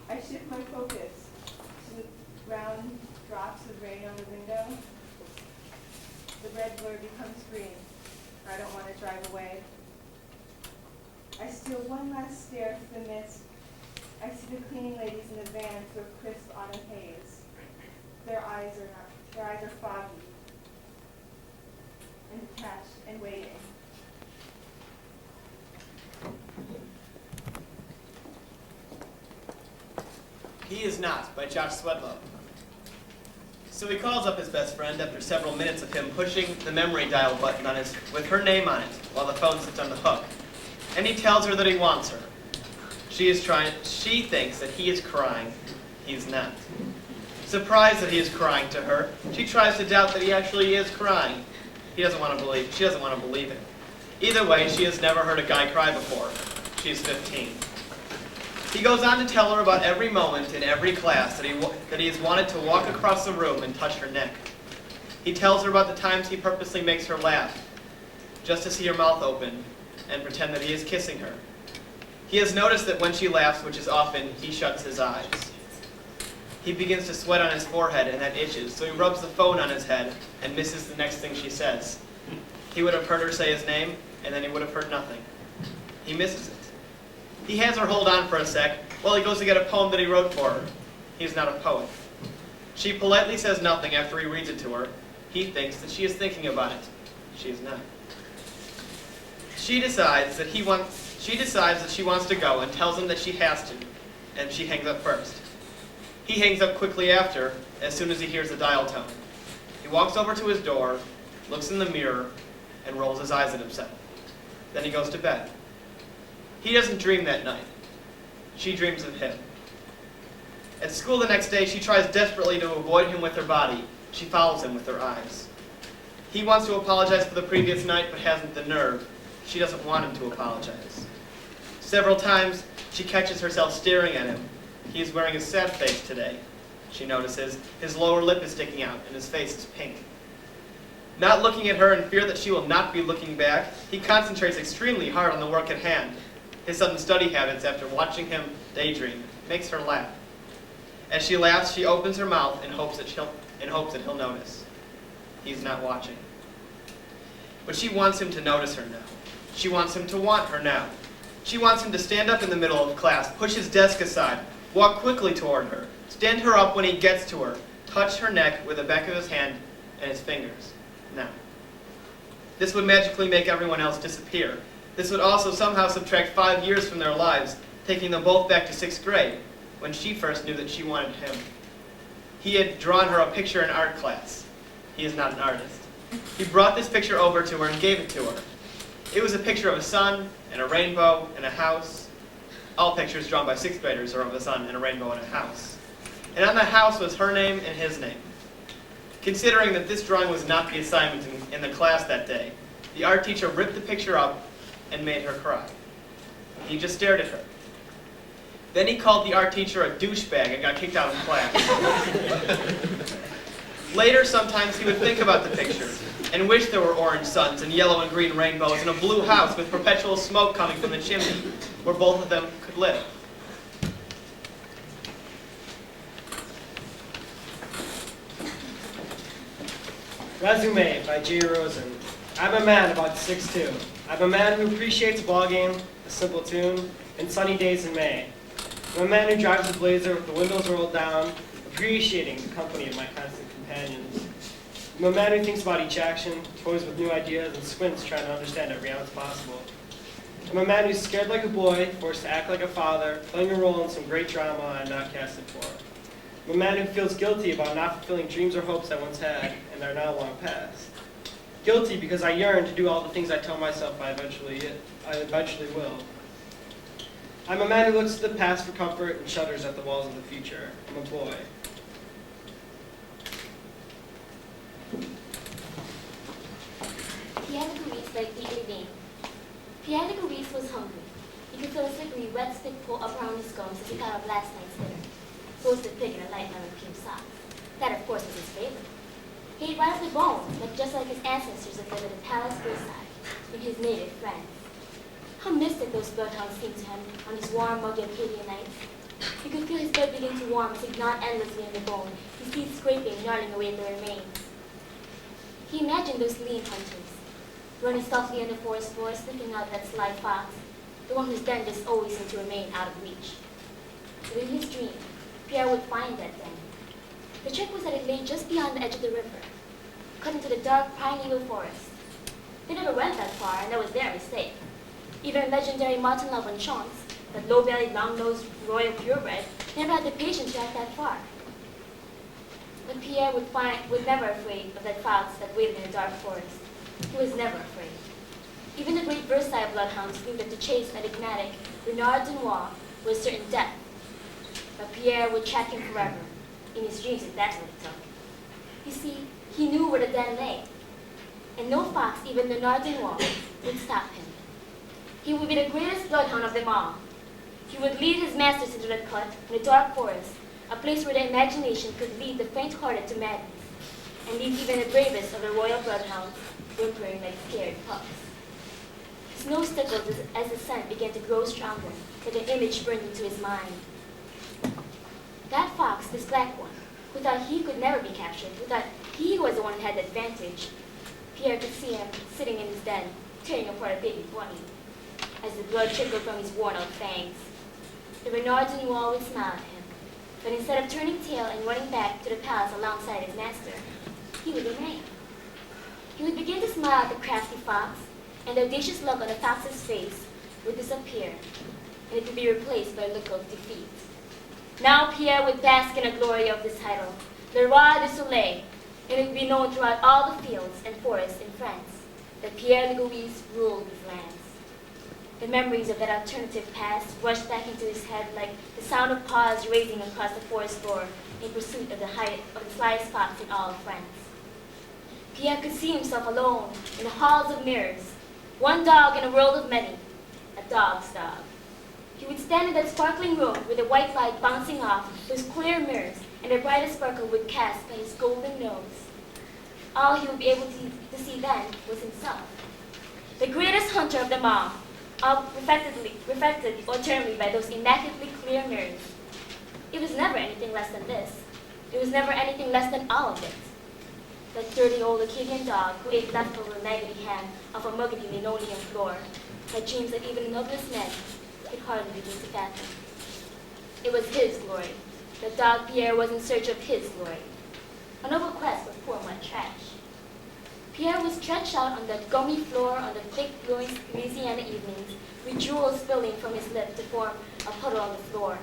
I shift my focus to the brown drops of rain on the window. The red blur becomes green. I don't want to drive away. I steal one last stare through the mist. I see the cleaning ladies in the van through a crisp autumn haze. Their eyes are foggy and detached and waiting. He Is Not by Josh Swedlow. So he calls up his best friend after several minutes of him pushing the memory dial button on with her name on it while the phone sits on the hook. And he tells her that he wants her. She thinks that he is crying. He's not. Surprised that he is crying to her, she tries to doubt that he actually is crying. She doesn't want to believe it. Either way, she has never heard a guy cry before. She's 15. He goes on to tell her about every moment in every class that he has wanted to walk across the room and touch her neck. He tells her about the times he purposely makes her laugh, just to see her mouth open and pretend that he is kissing her. He has noticed that when she laughs, which is often, he shuts his eyes. He begins to sweat on his forehead, and that itches, so he rubs the phone on his head and misses the next thing she says. He would have heard her say his name, and then he would have heard nothing. He misses it. He has her hold on for a sec while he goes to get a poem that he wrote for her. He's not a poet. She politely says nothing after he reads it to her. He thinks that she is thinking about it. She is not. She decides that she wants to go and tells him that she has to, and she hangs up first. He hangs up quickly after, as soon as he hears the dial tone. He walks over to his door, looks in the mirror, and rolls his eyes at himself. Then he goes to bed. He doesn't dream that night. She dreams of him. At school the next day, she tries desperately to avoid him with her body. She follows him with her eyes. He wants to apologize for the previous night, but hasn't the nerve. She doesn't want him to apologize. Several times, she catches herself staring at him. He is wearing a sad face today. She notices his lower lip is sticking out and his face is pink. Not looking at her in fear that she will not be looking back, he concentrates extremely hard on the work at hand. His sudden study habits after watching him daydream makes her laugh. As she laughs, she opens her mouth in hopes that he'll notice. He's not watching. But she wants him to notice her now. She wants him to want her now. She wants him to stand up in the middle of class, push his desk aside, walk quickly toward her, stand her up when he gets to her, touch her neck with the back of his hand and his fingers. Now. This would magically make everyone else disappear. This would also somehow subtract 5 years from their lives, taking them both back to 6th grade, when she first knew that she wanted him. He had drawn her a picture in art class. He is not an artist. He brought this picture over to her and gave it to her. It was a picture of a sun and a rainbow and a house. All pictures drawn by 6th graders are of a sun and a rainbow and a house. And on the house was her name and his name. Considering that this drawing was not the assignment in the class that day, the art teacher ripped the picture up and made her cry. He just stared at her. Then he called the art teacher a douchebag and got kicked out of class. Later, sometimes he would think about the picture and wish there were orange suns and yellow and green rainbows and a blue house with perpetual smoke coming from the chimney where both of them could live. Resume by J. Rosen. I'm a man about 6'2". I'm a man who appreciates a ball game, a simple tune, and sunny days in May. I'm a man who drives a Blazer with the windows rolled down, appreciating the company of my constant companions. I'm a man who thinks about each action, toys with new ideas, and squints trying to understand every ounce possible. I'm a man who's scared like a boy, forced to act like a father, playing a role in some great drama I'm not casted for. I'm a man who feels guilty about not fulfilling dreams or hopes I once had and are now long past. Guilty because I yearn to do all the things I tell myself I eventually will. I'm a man who looks to the past for comfort and shudders at the walls of the future. I'm a boy. Pierre Louis liked the evening. Pierre Louis was hungry. He could feel a slippery, wet spit pull up around his gums as he thought of last night's dinner. Roasted pig and a light lemon cream sauce. That, of course, was his favorite. He ate right off the bone, but just like his ancestors had lived at the palace Versailles, in his native France. How mystic those bloodhounds seemed to him on these warm, muggy Acadian nights. He could feel his blood begin to warm as he gnawed endlessly in the bone, his teeth scraping, gnawing away at the remains. He imagined those lean hunters, running softly in the forest floor, sniffing out that sly fox, the one whose den just always seemed to remain out of reach. But in his dream, Pierre would find that den. The trick was that it lay just beyond the edge of the river, cut into the dark primeval forest. They never went that far, and that was their mistake. Even legendary Martin Chance, that low-bellied, long-nosed royal purebred, never had the patience to hike that far. But Pierre was never afraid of that fox that waited in the dark forest. He was never afraid. Even the great Versailles bloodhounds knew that to chase enigmatic Renard Dunois was certain death. But Pierre would track him forever. In his dreams, if that's what it took. You see, he knew where the den lay. And no fox, even Renard Dunois, would stop him. He would be the greatest bloodhound of them all. He would lead his masters into the cut in the dark forest, a place where the imagination could lead the faint-hearted to madness, and leave even the bravest of the royal bloodhounds whimpering like scared pups. His nose tickled as the scent began to grow stronger, like an image burned into his mind. That fox, this black one, who thought he could never be captured, who thought he was the one who had the advantage, Pierre could see him sitting in his den, tearing apart a baby bunny, as the blood trickled from his worn-out fangs. The Renard Dunois would smile at him, but instead of turning tail and running back to the palace alongside his master, he would remain. He would begin to smile at the crafty fox, and the audacious look on the fox's face would disappear, and it would be replaced by a look of defeat. Now Pierre would bask in the glory of this title, Le Roi du Soleil, and it would be known throughout all the fields and forests in France that Pierre Louis ruled these lands. The memories of that alternative past rushed back into his head like the sound of paws racing across the forest floor in pursuit of the slyest fox in all of France. Pierre could see himself alone in the halls of mirrors, one dog in a world of many, a dog's dog. He would stand in that sparkling room with the white light bouncing off those clear mirrors and the brightest sparkle would cast by his golden nose. All he would be able to see then was himself, the greatest hunter of them all reflected alternately by those immaculately clear mirrors. It was never anything less than this. It was never anything less than all of it. That dirty old Acadian dog who ate leftover raggedy ham off a muggety linoleum floor had dreams that even the noblest men could hardly begin to fathom. It was his glory. The dog Pierre was in search of his glory. A noble quest for poor mud trash. Pierre was stretched out on the gummy floor on the thick Louisiana evenings, with jewels spilling from his lip to form a puddle on the floor.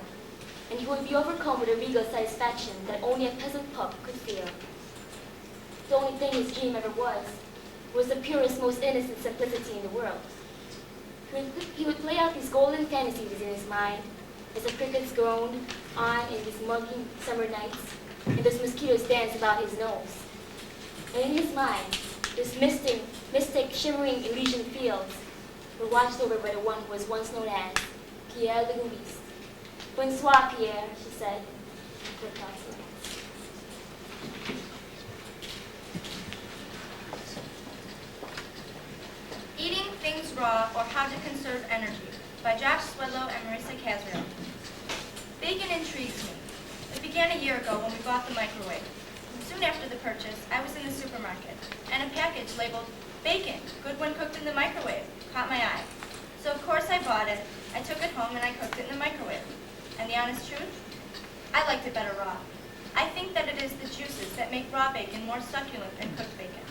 And he would be overcome with a regal satisfaction that only a peasant pup could feel. The only thing his dream ever was the purest, most innocent simplicity in the world. He would play out these golden fantasies in his mind as the crickets groaned on in these muggy summer nights, and those mosquitoes danced about his nose. And in his mind, those mystic, shimmering Elysian fields were watched over by the one who was once known as Pierre Louis. Bonsoir, Pierre, she said, and put across her hands. Eating Things Raw or How to Conserve Energy by Josh Swedlow and Marissa Casriel. Bacon intrigues me. It began a year ago when we bought the microwave. Soon after the purchase, I was in the supermarket, and a package labeled, "Bacon, good when cooked in the microwave," caught my eye. So of course I bought it, I took it home, and I cooked it in the microwave. And the honest truth? I liked it better raw. I think that it is the juices that make raw bacon more succulent than cooked bacon.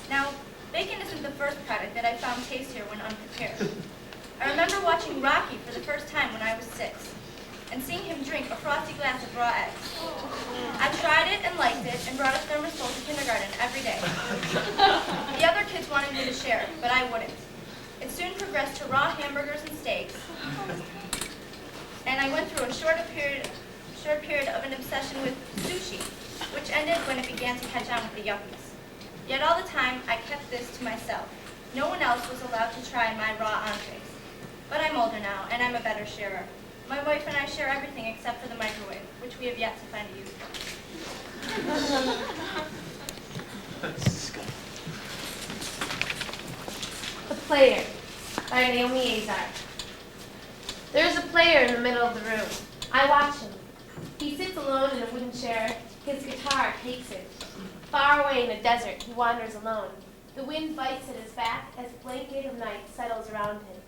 Now, bacon isn't the first product that I found tastier when unprepared. I remember watching Rocky for the first time when I was 6, and seeing him drink a frosty glass of raw eggs. I tried it and liked it, and brought a thermos to kindergarten every day. The other kids wanted me to share, but I wouldn't. It soon progressed to raw hamburgers and steaks, and I went through a short period of an obsession with sushi, which ended when it began to catch on with the yuppies. Yet all the time, I kept this to myself. No one else was allowed to try my raw entrees. But I'm older now, and I'm a better sharer. My wife and I share everything except for the microwave, which we have yet to find a use for. The Player by Naomi Azar. There is a player in the middle of the room. I watch him. He sits alone in a wooden chair. His guitar takes it. Far away in a desert, he wanders alone. The wind bites at his back as a blanket of night settles around him.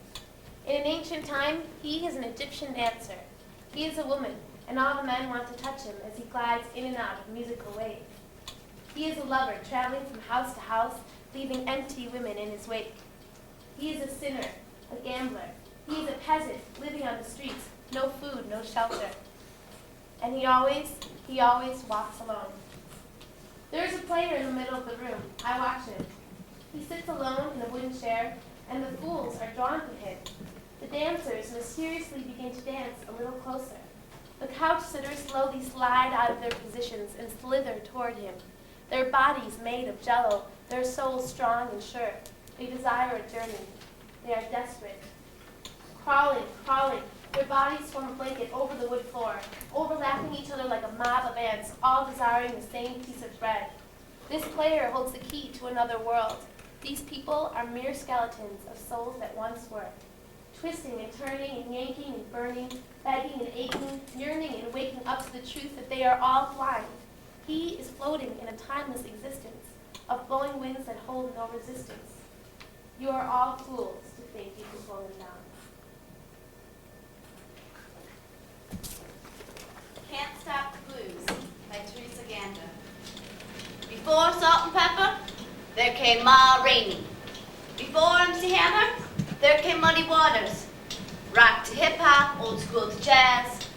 In an ancient time, he is an Egyptian dancer. He is a woman, and all the men want to touch him as he glides in and out of musical waves. He is a lover, traveling from house to house, leaving empty women in his wake. He is a sinner, a gambler. He is a peasant, living on the streets, no food, no shelter. And he always walks alone. There is a player in the middle of the room. I watch him. He sits alone in a wooden chair, and the fools are drawn to him. The dancers mysteriously begin to dance a little closer. The couch sitters slowly slide out of their positions and slither toward him. Their bodies made of jello, their souls strong and sure. They desire a journey. They are desperate. Crawling, their bodies form a blanket over the wood floor, overlapping each other like a mob of ants, all desiring the same piece of bread. This player holds the key to another world. These people are mere skeletons of souls that once were, twisting and turning and yanking and burning, begging and aching, yearning and waking up to the truth that they are all blind. He is floating in a timeless existence of blowing winds that hold no resistance. You are all fools to think you can slow them down. Can't Stop the Blues by Teresa Ganda. Before Salt and Pepper, there came Ma Rainey. Before MC Hammer, there came Muddy Waters. Rock to hip-hop, old school to jazz.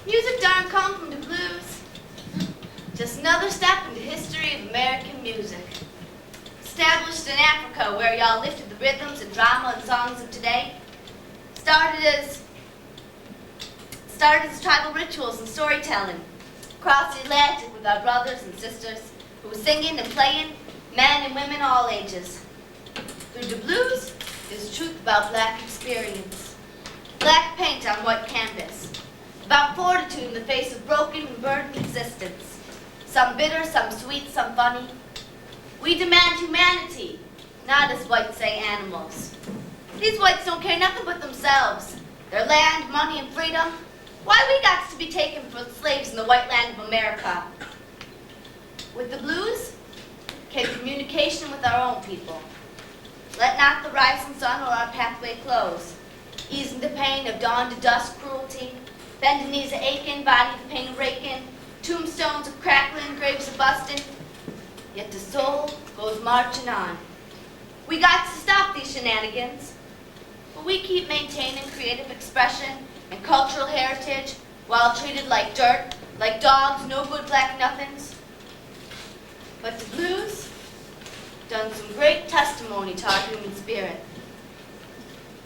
Music don't come from the blues. Just another step in the history of American music. Established in Africa, where y'all lifted the rhythms and drama and songs of today. Started as tribal rituals and storytelling. Across the Atlantic with our brothers and sisters who were singing and playing, men and women all ages. Through the blues is truth about black experience. Black paint on white canvas. About fortitude in the face of broken and burdened existence. Some bitter, some sweet, some funny. We demand humanity, not as whites say animals. These whites don't care nothing but themselves. Their land, money, and freedom. Why we got to be taken for slaves in the white land of America? With the blues came communication with our own people. Let not the rising sun or our pathway close. Easing the pain of dawn to dusk cruelty. Bending knees a aching, body of pain a raking. Tombstones of crackling, graves a busting. Yet the soul goes marching on. We got to stop these shenanigans. But we keep maintaining creative expression and cultural heritage while treated like dirt, like dogs, no good black nothings. But the blues done some great testimony to our human spirit.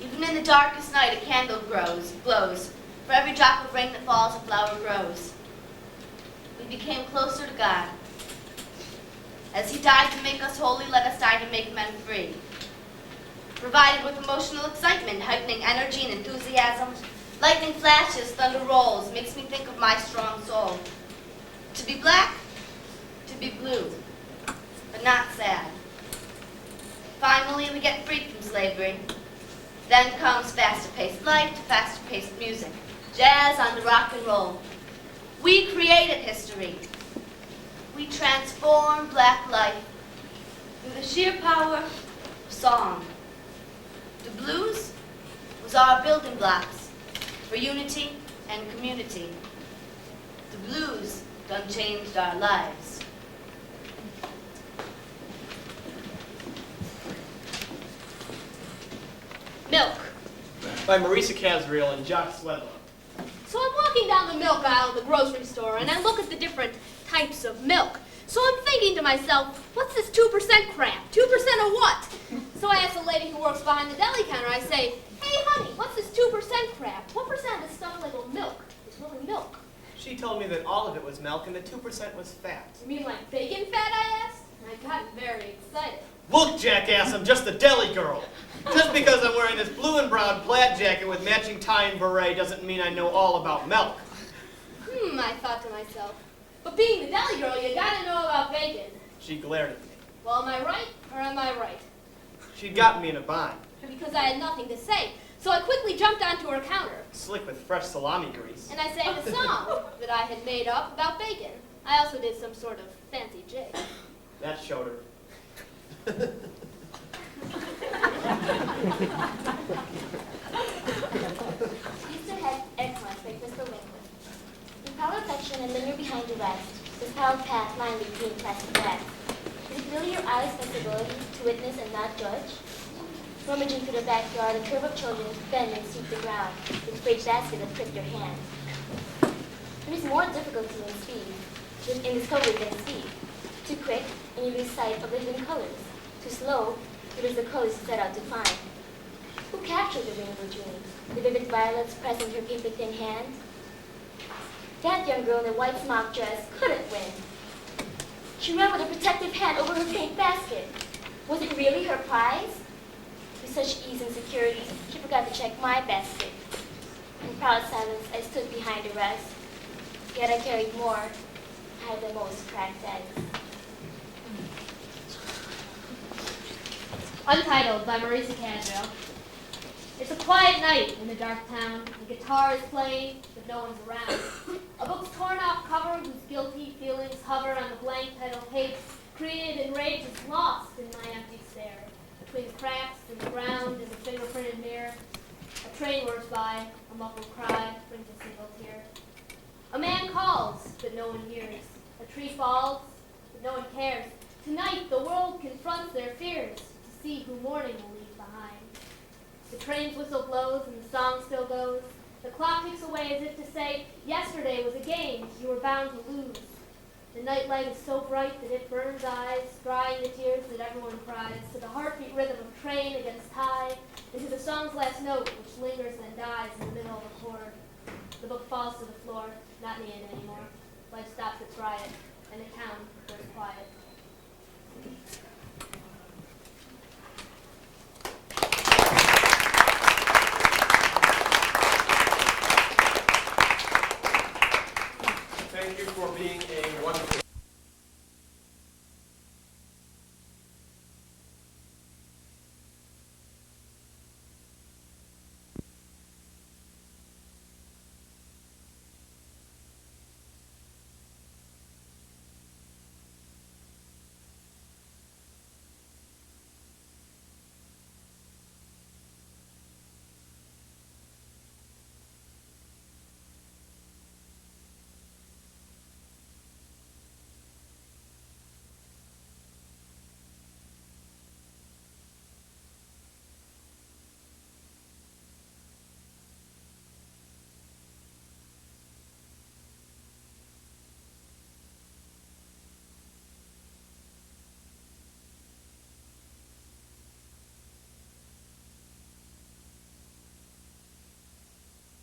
Even in the darkest night, a candle glows. For every drop of rain that falls, a flower grows. We became closer to God. As he died to make us holy, let us die to make men free. Provided with emotional excitement, heightening energy and enthusiasm, lightning flashes, thunder rolls, makes me think of my strong soul. To be black, to be blue, but not sad. Finally, we get freed from slavery. Then comes faster-paced life to faster-paced music, jazz on to rock and roll. We created history. We transformed black life through the sheer power of song. The blues was our building blocks for unity and community. The blues done changed our lives. Milk by Marisa Casriel and Jock Swedlow. So I'm walking down the milk aisle of the grocery store and I look at the different types of milk. So I'm thinking to myself, what's this 2% crap? 2% of what? So I ask the lady who works behind the deli counter, I say, hey Hey, honey, what's this 2% crap? What percent of this stuff labeled milk is really milk? She told me that all of it was milk and the 2% was fat. You mean like bacon fat, I asked? And I got very excited. Look, jackass, I'm just a deli girl. Just because I'm wearing this blue and brown plaid jacket with matching tie and beret doesn't mean I know all about milk. I thought to myself. But being the deli girl, you gotta know about bacon. She glared at me. Well, am I right or am I right? She'd gotten me in a bind. Because I had nothing to say. So I quickly jumped onto her counter. Slick with fresh salami grease. And I sang a song that I had made up about bacon. I also did some sort of fancy jig. That showed her. Easter had excellence by Crystal Winkler. In proud affection and linger behind the rest, this proud path linely green plastic grass. Is it really your eyes' possibility to witness and not judge? Rummaging through the backyard, a curve of children bend and sweep the ground, with freight basket that prick your hand. There is more difficulty in speed, in discovery than speed. Too quick, and you lose sight of living colors. Too slow, you lose the colors you set out to find. Who captured the rainbow dream? The vivid violets pressed into her paper-thin hand? That young girl in the white smock dress couldn't win. She ran with a protective hand over her pink basket. Was it really her prize? With such ease and security, she forgot to check my basket. In proud silence, I stood behind the rest. Yet I carried more. I had the most cracked eggs. Untitled by Marisa Cadwell. It's a quiet night in the dark town. The guitar is playing, but no one's around. A book's torn off cover whose guilty feelings hover on the blank title page, created in rage, is lost in my empty stare. Between cracks in the ground and the fingerprinted mirror, a train whirs by, a muffled cry brings a single tear. A man calls, but no one hears. A tree falls, but no one cares. Tonight, the world confronts their fears to see who morning will leave behind. The train's whistle blows and the song still goes. The clock ticks away as if to say, yesterday was a game you were bound to lose. The nightlight is so bright that it burns eyes, drying the tears that everyone cries, to the heartbeat rhythm of train against tide, and to the song's last note, which lingers and dies in the middle of a chord. The book falls to the floor, not in the inn anymore. Life stops its riot, and the town goes quiet. Thank you for being a wonderful